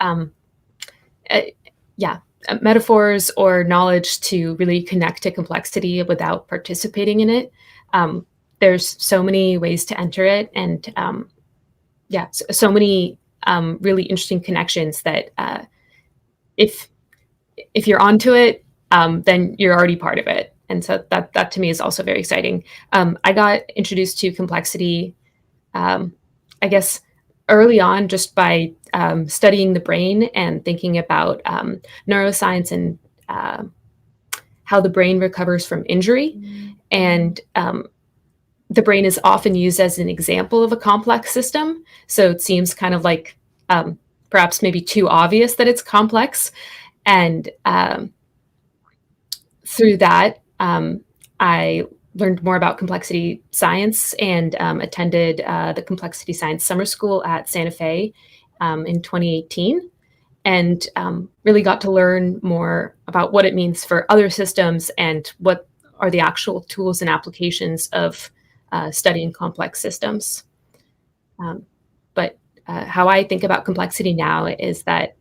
metaphors or knowledge to really connect to complexity without participating in it. There's so many ways to enter it, and so many really interesting connections that if you're onto it, then you're already part of it. And so that to me is also very exciting. I got introduced to complexity, I guess, early on just by studying the brain and thinking about neuroscience and how the brain recovers from injury. And the brain is often used as an example of a complex system. So it seems kind of like perhaps maybe too obvious that it's complex. And through that, I learned more about complexity science and attended the complexity science summer school at Santa Fe in 2018, and really got to learn more about what it means for other systems and what are the actual tools and applications of studying complex systems. But how I think about complexity now is that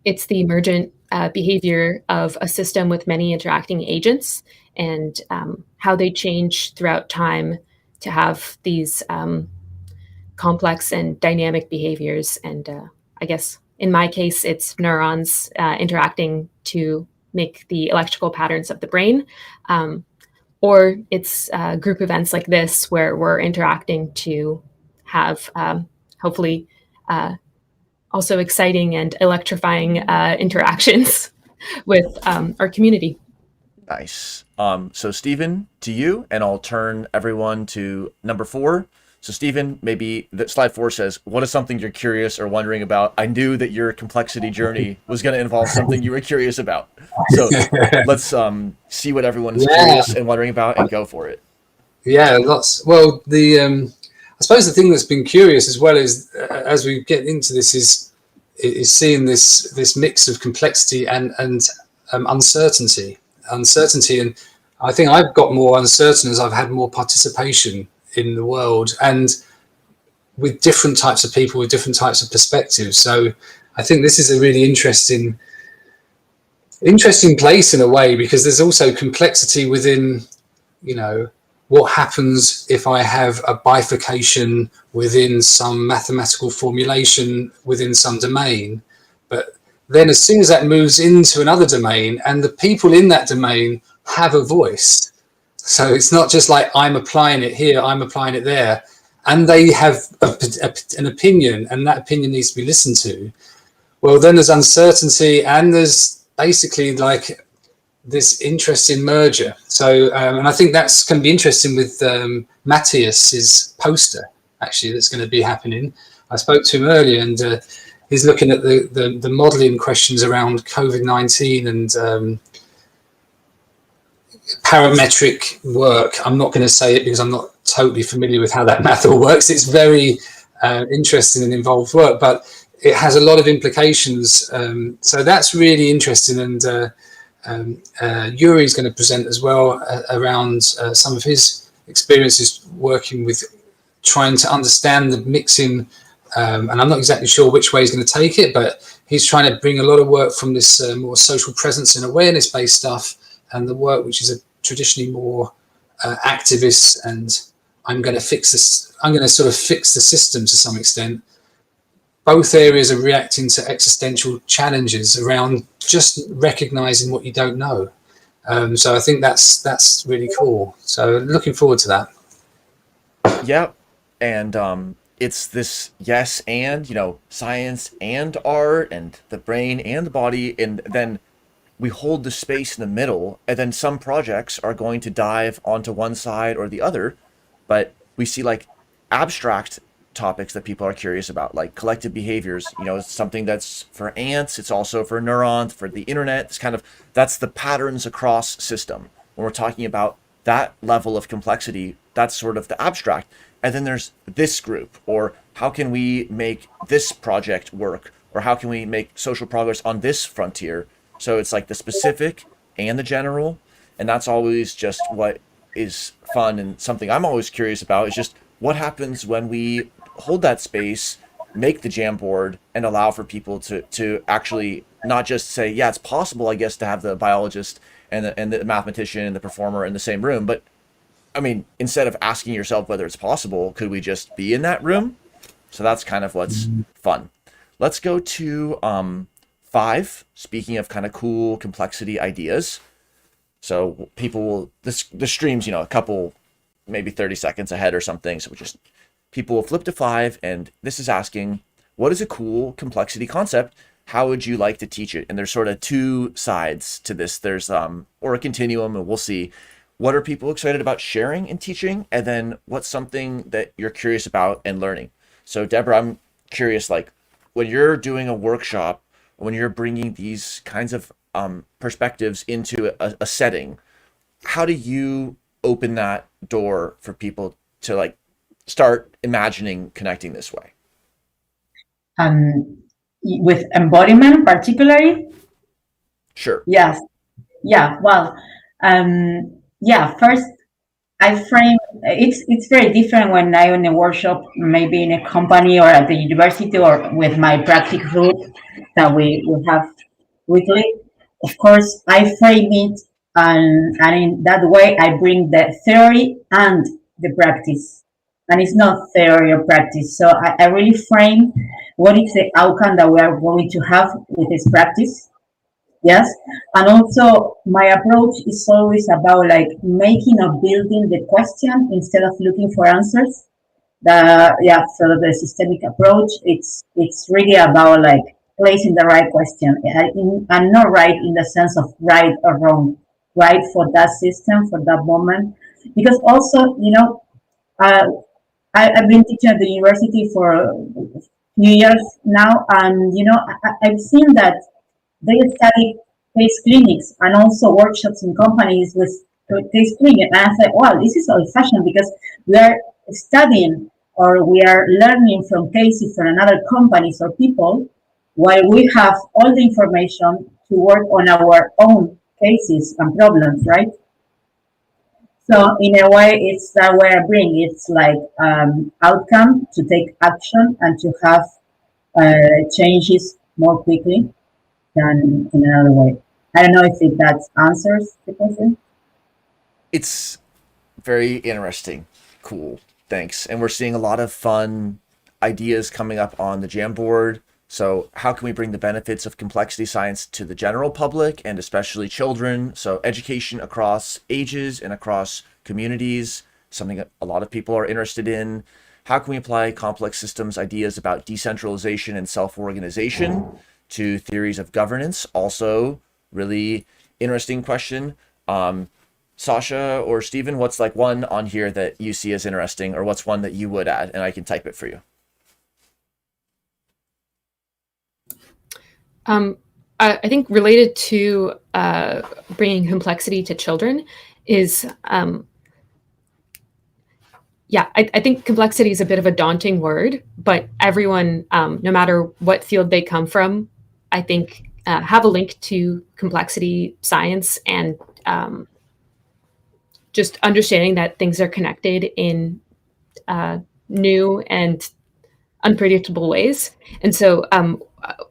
it's the emergent behavior of a system with many interacting agents, and how they change throughout time to have these complex and dynamic behaviors. And I guess in my case, it's neurons interacting to make the electrical patterns of the brain. Or it's group events like this where we're interacting to have hopefully also exciting and electrifying interactions with our community. Nice. So Stephen, to you, and I'll turn everyone to number 4. So Stephen, maybe slide 4 says, what is something you're curious or wondering about? I knew that your complexity journey was going to involve something you were curious about. So let's see what everyone is curious and wondering about, and go for it. Yeah, lots. Well, I suppose the thing that's been curious as well is, as we get into this, is seeing this mix of complexity and uncertainty. And I think I've got more uncertain as I've had more participation in the world, and with different types of people with different types of perspectives. So I think this is a really interesting place in a way, because there's also complexity within, what happens if I have a bifurcation within some mathematical formulation within some domain. But then as soon as that moves into another domain, and the people in that domain have a voice, so it's not just like I'm applying it here, I'm applying it there, and they have an opinion, and that opinion needs to be listened to. Well, then there's uncertainty, and there's basically like this interesting merger. So, and I think that's going to be interesting with Matthias's poster, actually, that's going to be happening. I spoke to him earlier, and he's looking at the modelling questions around COVID-19 and parametric work. I'm not going to say it because I'm not totally familiar with how that math all works. It's very interesting and involved work, but it has a lot of implications. So that's really interesting. And Yuri's going to present as well around some of his experiences working with trying to understand the mixing. And I'm not exactly sure which way he's going to take it, but he's trying to bring a lot of work from this more social presence and awareness-based stuff, and the work which is traditionally more activist, and I'm going to sort of fix the system to some extent. Both areas are reacting to existential challenges around just recognizing what you don't know. So I think that's really cool. So looking forward to that. Yep. And it's this yes and, science and art and the brain and the body, and then we hold the space in the middle, and then some projects are going to dive onto one side or the other, but we see like abstract topics that people are curious about, like collective behaviors. It's something that's for ants, it's also for neurons, for the internet. That's the patterns across system. When we're talking about that level of complexity, that's sort of the abstract. And then there's this group, or how can we make this project work, or how can we make social progress on this frontier. So it's like the specific and the general, and that's always just what is fun, and something I'm always curious about is just what happens when we hold that space, make the Jamboard, and allow for people to actually not just say, yeah, it's possible, I guess, to have the biologist and the mathematician and the performer in the same room, but I mean, instead of asking yourself whether it's possible, could we just be in that room? So that's kind of what's fun. Let's go to 5. Speaking of kind of cool complexity ideas. So people will, the stream's, a couple, maybe 30 seconds ahead or something. So people will flip to 5, and this is asking, what is a cool complexity concept? How would you like to teach it? And there's sort of 2 sides to this. There's or a continuum, and we'll see. What are people excited about sharing and teaching? And then what's something that you're curious about and learning? So Deborah, I'm curious, like when you're doing a workshop, when you're bringing these kinds of perspectives into a setting, how do you open that door for people to like start imagining connecting this way? With embodiment particularly? Sure. Yes. Yeah. Well, first I frame it's very different when I'm in a workshop, maybe in a company or at the university or with my practice group that we have weekly. Of course, I frame it and in that way I bring the theory and the practice. And it's not theory or practice. So I really frame what is the outcome that we are going to have with this practice. Yes. And also my approach is always about like making or building the question instead of looking for answers. So the systemic approach, it's really about like placing the right question, and not right in the sense of right or wrong, right for that system, for that moment. Because also, I've been teaching at the university for a few years now, and I've seen that they study case clinics and also workshops in companies with case clinic. And I said, well, this is old-fashioned because we are studying or we are learning from cases from another companies or people, while we have all the information to work on our own cases and problems, right? So in a way, it's that way I bring. It's like outcome to take action and to have changes more quickly than in another way. I don't know if that answers the question. It's very interesting. Cool. Thanks. And we're seeing a lot of fun ideas coming up on the Jamboard. So how can we bring the benefits of complexity science to the general public and especially children? So education across ages and across communities, something that a lot of people are interested in. How can we apply complex systems ideas about decentralization and self-organization to theories of governance? Also, really interesting question. Sasha or Stephen, what's like one on here that you see as interesting, or what's one that you would add, and I can type it for you? I think related to bringing complexity to children is, I think complexity is a bit of a daunting word, but everyone, no matter what field they come from, I think have a link to complexity science and just understanding that things are connected in new and unpredictable ways. And so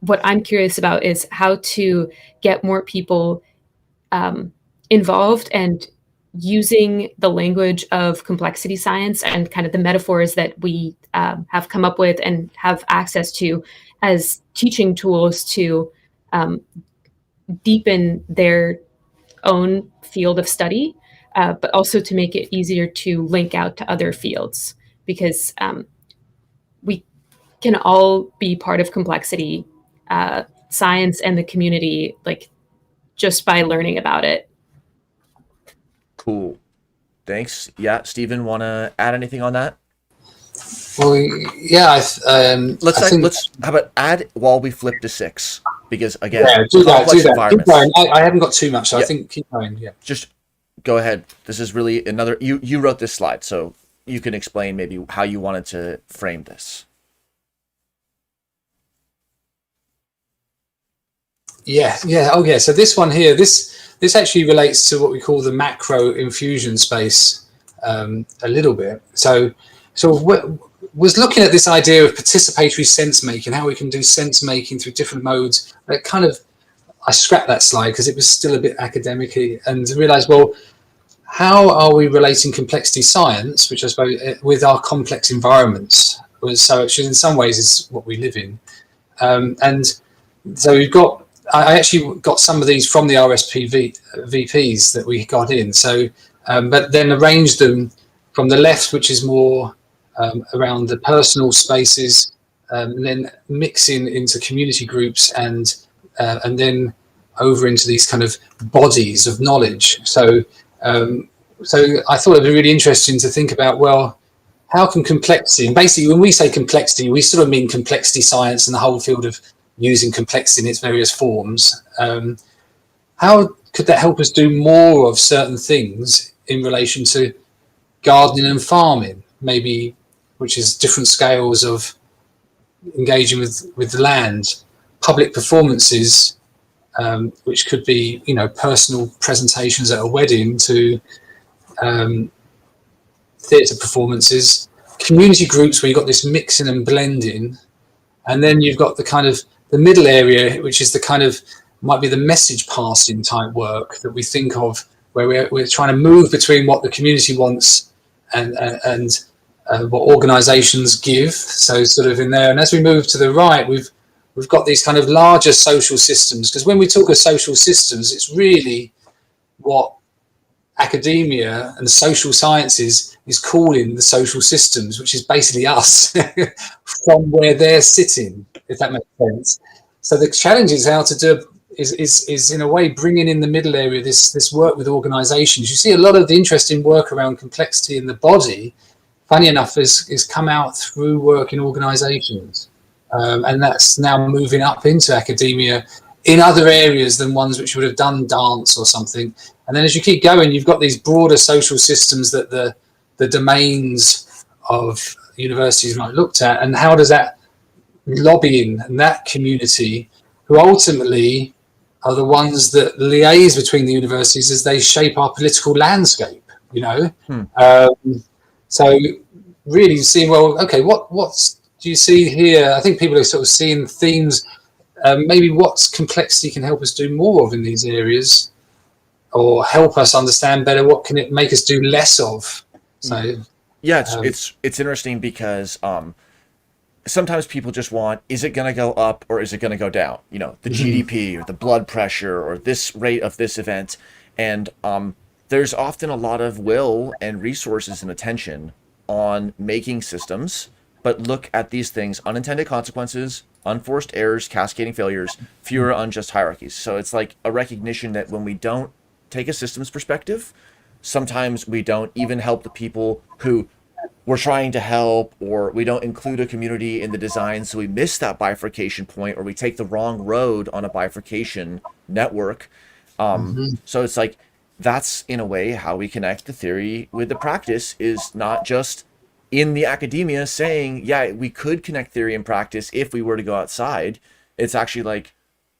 what I'm curious about is how to get more people involved and using the language of complexity science and kind of the metaphors that we have come up with and have access to as teaching tools to deepen their own field of study, but also to make it easier to link out to other fields, because we can all be part of complexity science and the community, like just by learning about it. Cool. Thanks. Yeah, Stephen, want to add anything on that? Well, yeah. Let's how about add while we flip to 6, because again, do that. Keep going. I haven't got too much, so I think keep going. Yeah. Just go ahead. This is really another. You wrote this slide, so you can explain maybe how you wanted to frame this. Yeah. Oh, yeah. So this one here, this actually relates to what we call the macro infusion space a little bit. So was looking at this idea of participatory sense making, how we can do sense making through different modes. I scrapped that slide because it was still a bit academic-y, and realized, well, how are we relating complexity science, which I suppose, with our complex environments, which in some ways is what we live in. And so we've got, I actually got some of these from the VPs that we got in. So, but then arranged them from the left, which is more around the personal spaces, and then mixing into community groups, and then over into these kind of bodies of knowledge. So, so I thought it'd be really interesting to think about, well, how can complexity, and basically when we say complexity, we sort of mean complexity science and the whole field of using complexity in its various forms. How could that help us do more of certain things in relation to gardening and farming, maybe, which is different scales of engaging with the land, public performances, which could be, you know, personal presentations at a wedding, to theatre performances, community groups where you've got this mixing and blending, and then you've got the kind of the middle area, which is the kind of, might be the message passing type work that we think of, where we're trying to move between what the community wants and what organisations give. So sort of in there, and as we move to the right, we've got these kind of larger social systems, because when we talk of social systems, it's really what academia and the social sciences is calling the social systems, which is basically us from where they're sitting, if that makes sense. So the challenge is how to do is in a way bringing in the middle area, this work with organizations. You see a lot of the interesting work around complexity in the body, funny enough, is come out through work in organizations, and that's now moving up into academia in other areas than ones which would have done dance or something. And then as you keep going, you've got these broader social systems that the domains of universities might looked at, and how does that lobbying and that community, who ultimately are the ones that liaise between the universities as they shape our political landscape, you know? So really seeing, well, okay, what do you see here? I think people are sort of seeing themes, maybe what complexity can help us do more of in these areas, or help us understand better what can it make us do less of. So yeah, it's interesting because sometimes people just want, is it going to go up or is it going to go down? You know, the GDP or the blood pressure or this rate of this event. And there's often a lot of will and resources and attention on making systems, but look at these things: unintended consequences, unforced errors, cascading failures, fewer unjust hierarchies. So it's like a recognition that when we don't take a systems perspective, sometimes we don't even help the people who we're trying to help, or we don't include a community in the design, so we miss that bifurcation point, or we take the wrong road on a bifurcation network. So it's like, that's in a way how we connect the theory with the practice, is not just in the academia saying, yeah, we could connect theory and practice if we were to go outside. It's actually like,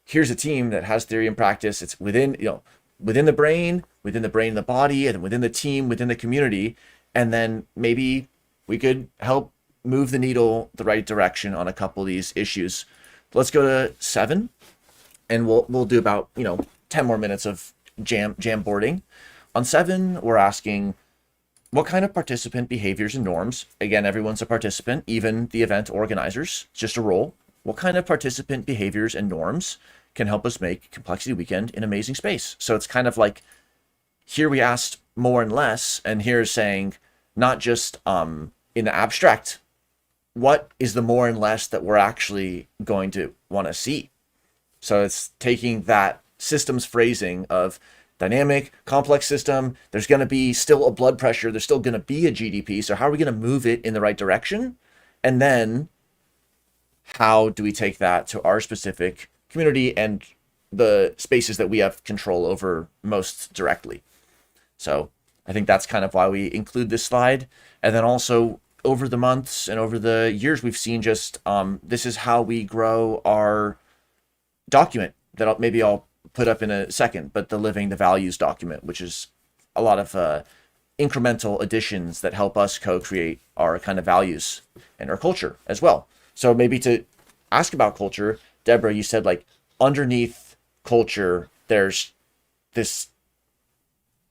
here's a team that has theory and practice. It's within, you know, within the brain and the body, and within the team, within the community. And then maybe we could help move the needle the right direction on a couple of these issues. Let's go to 7, and we'll do about 10 more minutes of jam boarding. On 7, we're asking, what kind of participant behaviors and norms? Again, everyone's a participant, even the event organizers. It's just a role. What kind of participant behaviors and norms can help us make Complexity Weekend an amazing space? So it's kind of like, here we asked more and less, and here's saying, not just in the abstract, what is the more and less that we're actually going to want to see? So it's taking that systems phrasing of dynamic, complex system. There's going to be still a blood pressure. There's still going to be a GDP. So how are we going to move it in the right direction? And then how do we take that to our specific community and the spaces that we have control over most directly? So I think that's kind of why we include this slide. And then also over the months and over the years, we've seen just this is how we grow our document that maybe I'll put up in a second, but the Living the Values document, which is a lot of incremental additions that help us co-create our kind of values and our culture as well. So maybe to ask about culture, Deborah, you said like underneath culture, there's this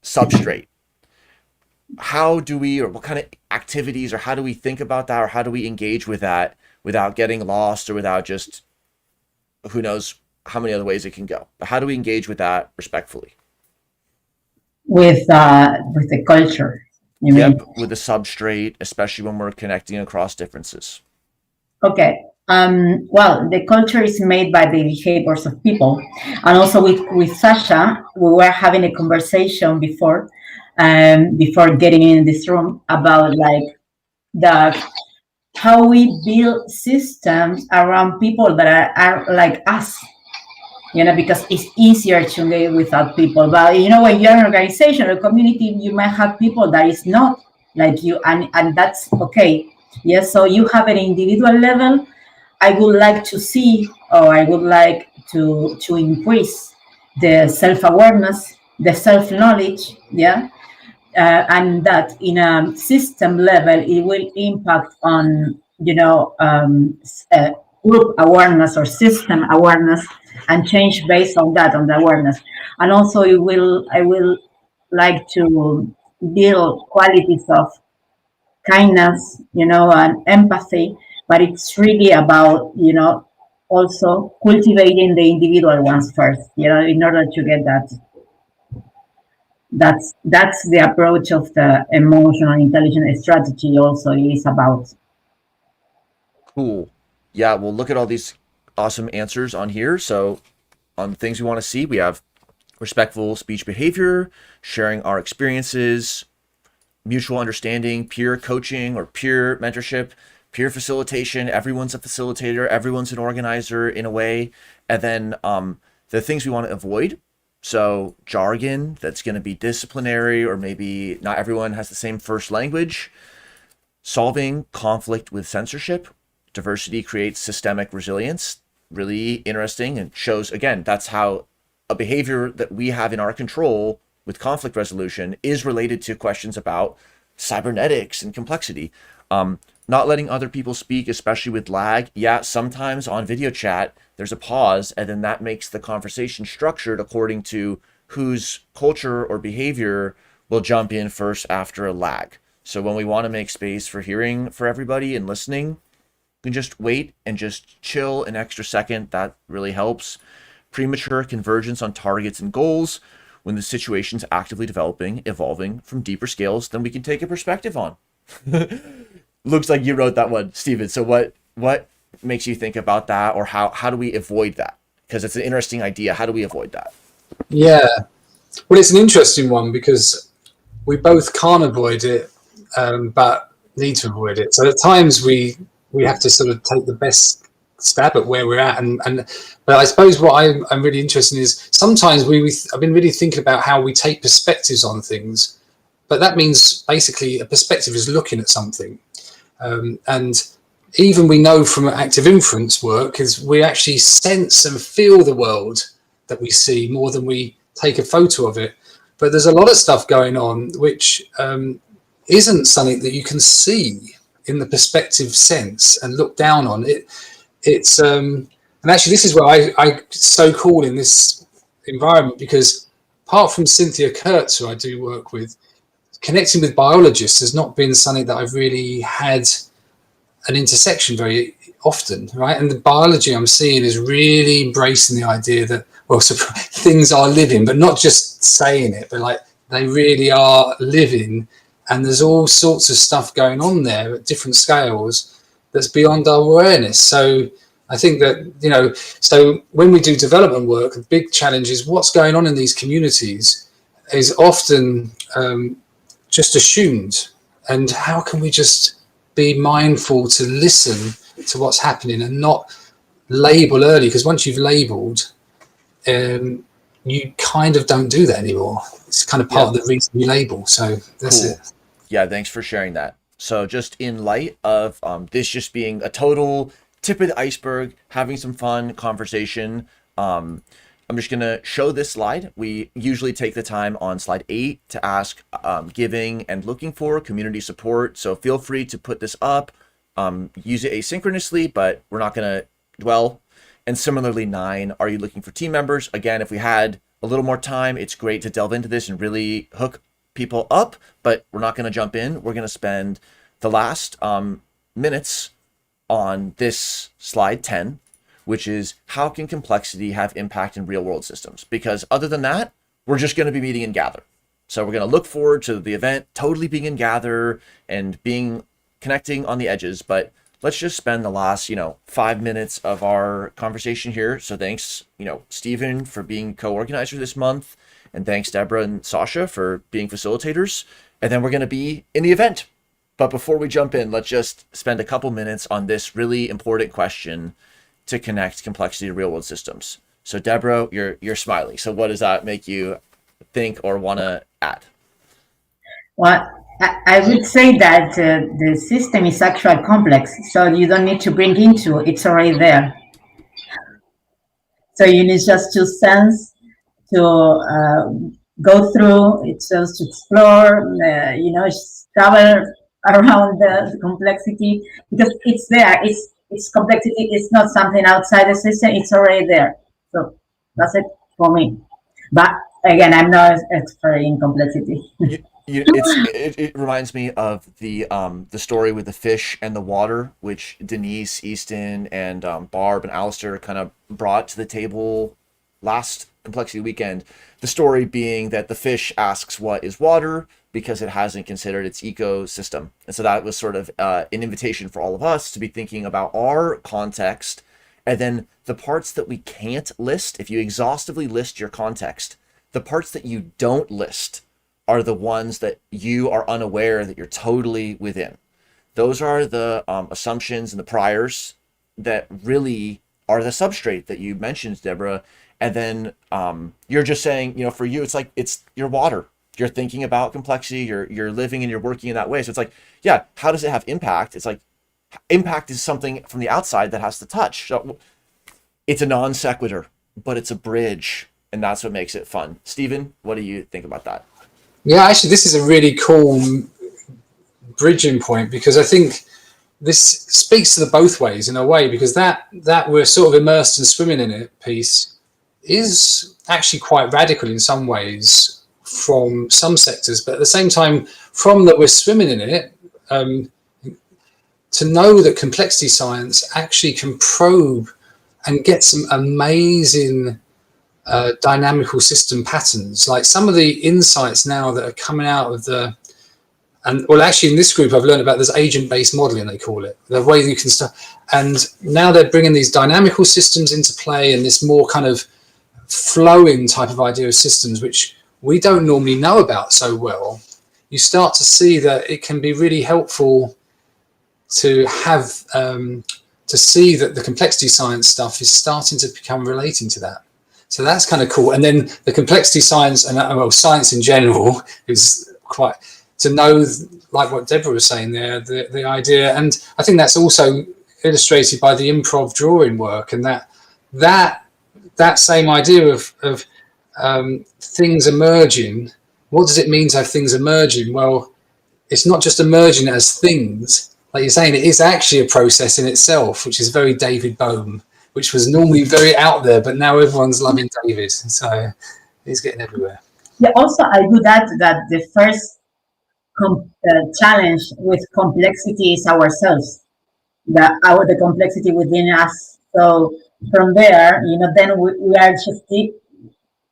substrate. how do we, or what kind of activities, or how do we think about that, or how do we engage with that without getting lost, or without just who knows how many other ways it can go? But how do we engage with that respectfully? With the culture, you Yep, mean? with the substrate, especially when we're connecting across differences. Okay. Well, the culture is made by the behaviors of people, and also with Sasha, we were having a conversation before getting in this room about like the how we build systems around people that are like us, because it's easier to live without people. But when you're an organization or community, you might have people that is not like you, and that's okay. Yes, so you have an individual level. I would like to see, or I would like to increase the self-awareness, the self-knowledge, yeah, and that in a system level, it will impact on, group awareness or system awareness, and change based on that, on the awareness. And also, I will like to build qualities of kindness, and empathy, but it's really about, also cultivating the individual ones first, in order to get that. That's the approach of the emotional intelligence strategy also is about. Cool. Yeah, well, look at all these awesome answers on here. So, on the things we want to see, we have respectful speech behavior, sharing our experiences, mutual understanding, peer coaching or peer mentorship, peer facilitation. Everyone's a facilitator, everyone's an organizer in a way. And then the things we want to avoid. So, jargon that's going to be disciplinary, or maybe not everyone has the same first language. Solving conflict with censorship. Diversity creates systemic resilience. Really interesting, and shows, again, that's how a behavior that we have in our control with conflict resolution is related to questions about cybernetics and complexity. Not letting other people speak, especially with lag. Yeah, sometimes on video chat, there's a pause, and then that makes the conversation structured according to whose culture or behavior will jump in first after a lag. So when we want to make space for hearing for everybody and listening, you can just wait and just chill an extra second. That really helps. Premature convergence on targets and goals. When the situation's actively developing, evolving from deeper scales than we can take a perspective on. Looks like you wrote that one, Steven. So what makes you think about that, or how do we avoid that? Because it's an interesting idea. How do we avoid that? Yeah, well, it's an interesting one because we both can't avoid it, but need to avoid it. So at times we have to sort of take the best stab at where we're at, but I suppose what I'm really interested in is sometimes I've been really thinking about how we take perspectives on things, but that means basically a perspective is looking at something, and even we know from active inference work is we actually sense and feel the world that we see more than we take a photo of it. But there's a lot of stuff going on which isn't something that you can see in the perspective sense and look down on it. It's and actually this is where I so cool in this environment, because apart from Cynthia Kurtz, who I do work with, connecting with biologists has not been something that I've really had an intersection very often, right? And the biology I'm seeing is really embracing the idea that, well, things are living, but not just saying it, but like they really are living, and there's all sorts of stuff going on there at different scales that's beyond our awareness. So I think that, so when we do development work, the big challenge is what's going on in these communities is often just assumed. And how can we just be mindful to listen to what's happening and not label early? Because once you've labeled, you kind of don't do that anymore. It's kind of part of the reason you label. So that's Cool. it. Yeah, thanks for sharing that. So just in light of this just being a total tip of the iceberg, having some fun conversation, I'm just going to show this slide. We usually take the time on slide 8 to ask giving and looking for community support. So feel free to put this up, use it asynchronously, but we're not going to dwell. And similarly, 9, are you looking for team members? Again, if we had a little more time, it's great to delve into this and really hook people up, but we're not going to jump in. We're going to spend the last minutes on this slide 10, which is how can complexity have impact in real world systems? Because other than that, we're just going to be meeting in Gather. So we're going to look forward to the event totally being in Gather and connecting on the edges, but let's just spend the last, 5 minutes of our conversation here. So thanks, Stephen, for being co-organizer this month, and thanks Deborah and Sasha for being facilitators. And then we're going to be in the event. But before we jump in, let's just spend a couple minutes on this really important question to connect complexity to real world systems. So Deborah, you're smiling. So what does that make you think or want to add? Well, I would say that the system is actually complex, so you don't need to bring into it, it's already there. So you need just to sense, to go through, it's just to explore, travel around the complexity, because it's there, it's complexity, it's not something outside the system, it's already there. So that's it for me. But again, I'm not an expert in complexity. It reminds me of the story with the fish and the water, which Denise, Easton, and Barb and Alistair kind of brought to the table last Complexity Weekend. The story being that the fish asks what is water because it hasn't considered its ecosystem. And so that was sort of an invitation for all of us to be thinking about our context, and then the parts that we can't list. If you exhaustively list your context, the parts that you don't list are the ones that you are unaware that you're totally within. Those are the assumptions and the priors that really are the substrate that you mentioned, Deborah. And then you're just saying, for you, it's your water. You're thinking about complexity, you're living and you're working in that way. So it's like, yeah, how does it have impact? It's like impact is something from the outside that has to touch. So it's a non sequitur, but it's a bridge, and that's what makes it fun. Stephen, what do you think about that? Yeah, actually, this is a really cool bridging point, because I think this speaks to the both ways in a way, because that we're sort of immersed and swimming in it piece is actually quite radical in some ways from some sectors, but at the same time, from that we're swimming in it, to know that complexity science actually can probe and get some amazing dynamical system patterns, like some of the insights now that are coming out of actually in this group I've learned about this agent-based modeling, they call it, the way you can start, and now they're bringing these dynamical systems into play and this more kind of flowing type of idea of systems, which we don't normally know about so well. You start to see that it can be really helpful to have to see that the complexity science stuff is starting to become relating to that. So that's kind of cool. And then the complexity science and science in general is quite, to know, like what Deborah was saying there, the idea. And I think that's also illustrated by the improv drawing work, and that same idea of things emerging. What does it mean to have things emerging? Well, it's not just emerging as things. Like you're saying, it is actually a process in itself, which is very David Bohm, which was normally very out there, but now everyone's loving David, so he's getting everywhere. Yeah, also I do that the first challenge with complexity is ourselves, the complexity within us. So from there, then we are just being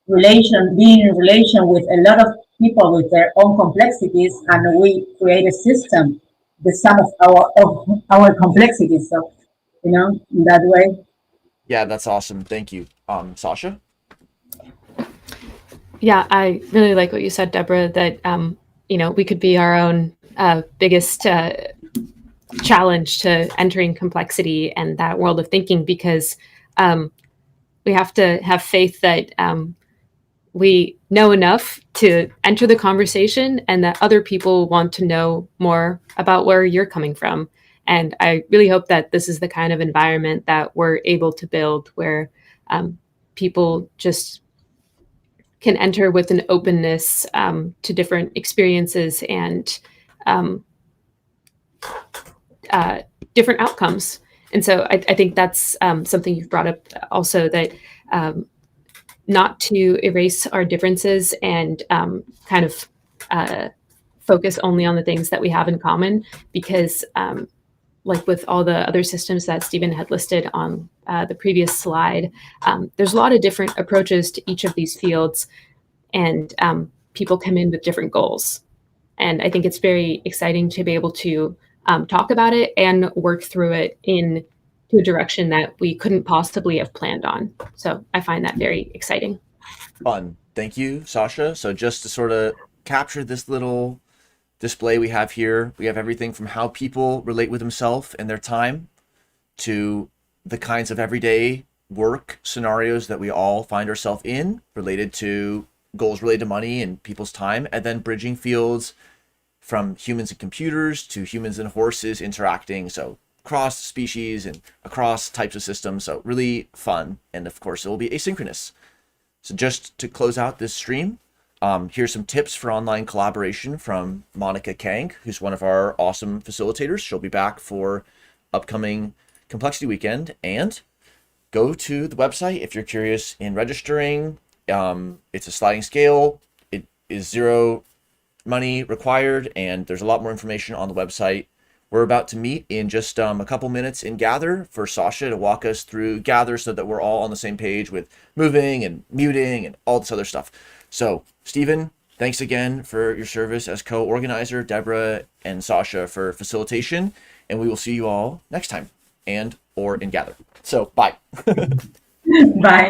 in relation with a lot of people with their own complexities, and we create a system, the sum of our complexities. So, in that way. Yeah, that's awesome. Thank you. Sasha? Yeah, I really like what you said, Deborah, that, we could be our own biggest challenge to entering complexity and that world of thinking, because we have to have faith that we know enough to enter the conversation and that other people want to know more about where you're coming from. And I really hope that this is the kind of environment that we're able to build, where people just can enter with an openness to different experiences and different outcomes. And so I think that's something you've brought up also, that not to erase our differences and kind of focus only on the things that we have in common, because like with all the other systems that Stephen had listed on the previous slide, there's a lot of different approaches to each of these fields, and people come in with different goals. And I think it's very exciting to be able to talk about it and work through it in to a direction that we couldn't possibly have planned on. So I find that very exciting. Fun. Thank you, Sasha. So just to sort of capture this little display we have here, we have everything from how people relate with themselves and their time to the kinds of everyday work scenarios that we all find ourselves in related to goals related to money and people's time, and then bridging fields from humans and computers to humans and horses interacting. So across species and across types of systems. So really fun. And of course, it will be asynchronous. So just to close out this stream, here's some tips for online collaboration from Monica Kang, who's one of our awesome facilitators. She'll be back for upcoming Complexity Weekend. And go to the website if you're curious in registering. It's a sliding scale. It is zero money required, and there's a lot more information on the website. We're about to meet in just a couple minutes in Gather for Sasha to walk us through Gather so that we're all on the same page with moving and muting and all this other stuff. So, Stephen, thanks again for your service as co-organizer, Deborah and Sasha for facilitation, and we will see you all next time and or in Gather. So, bye. Bye.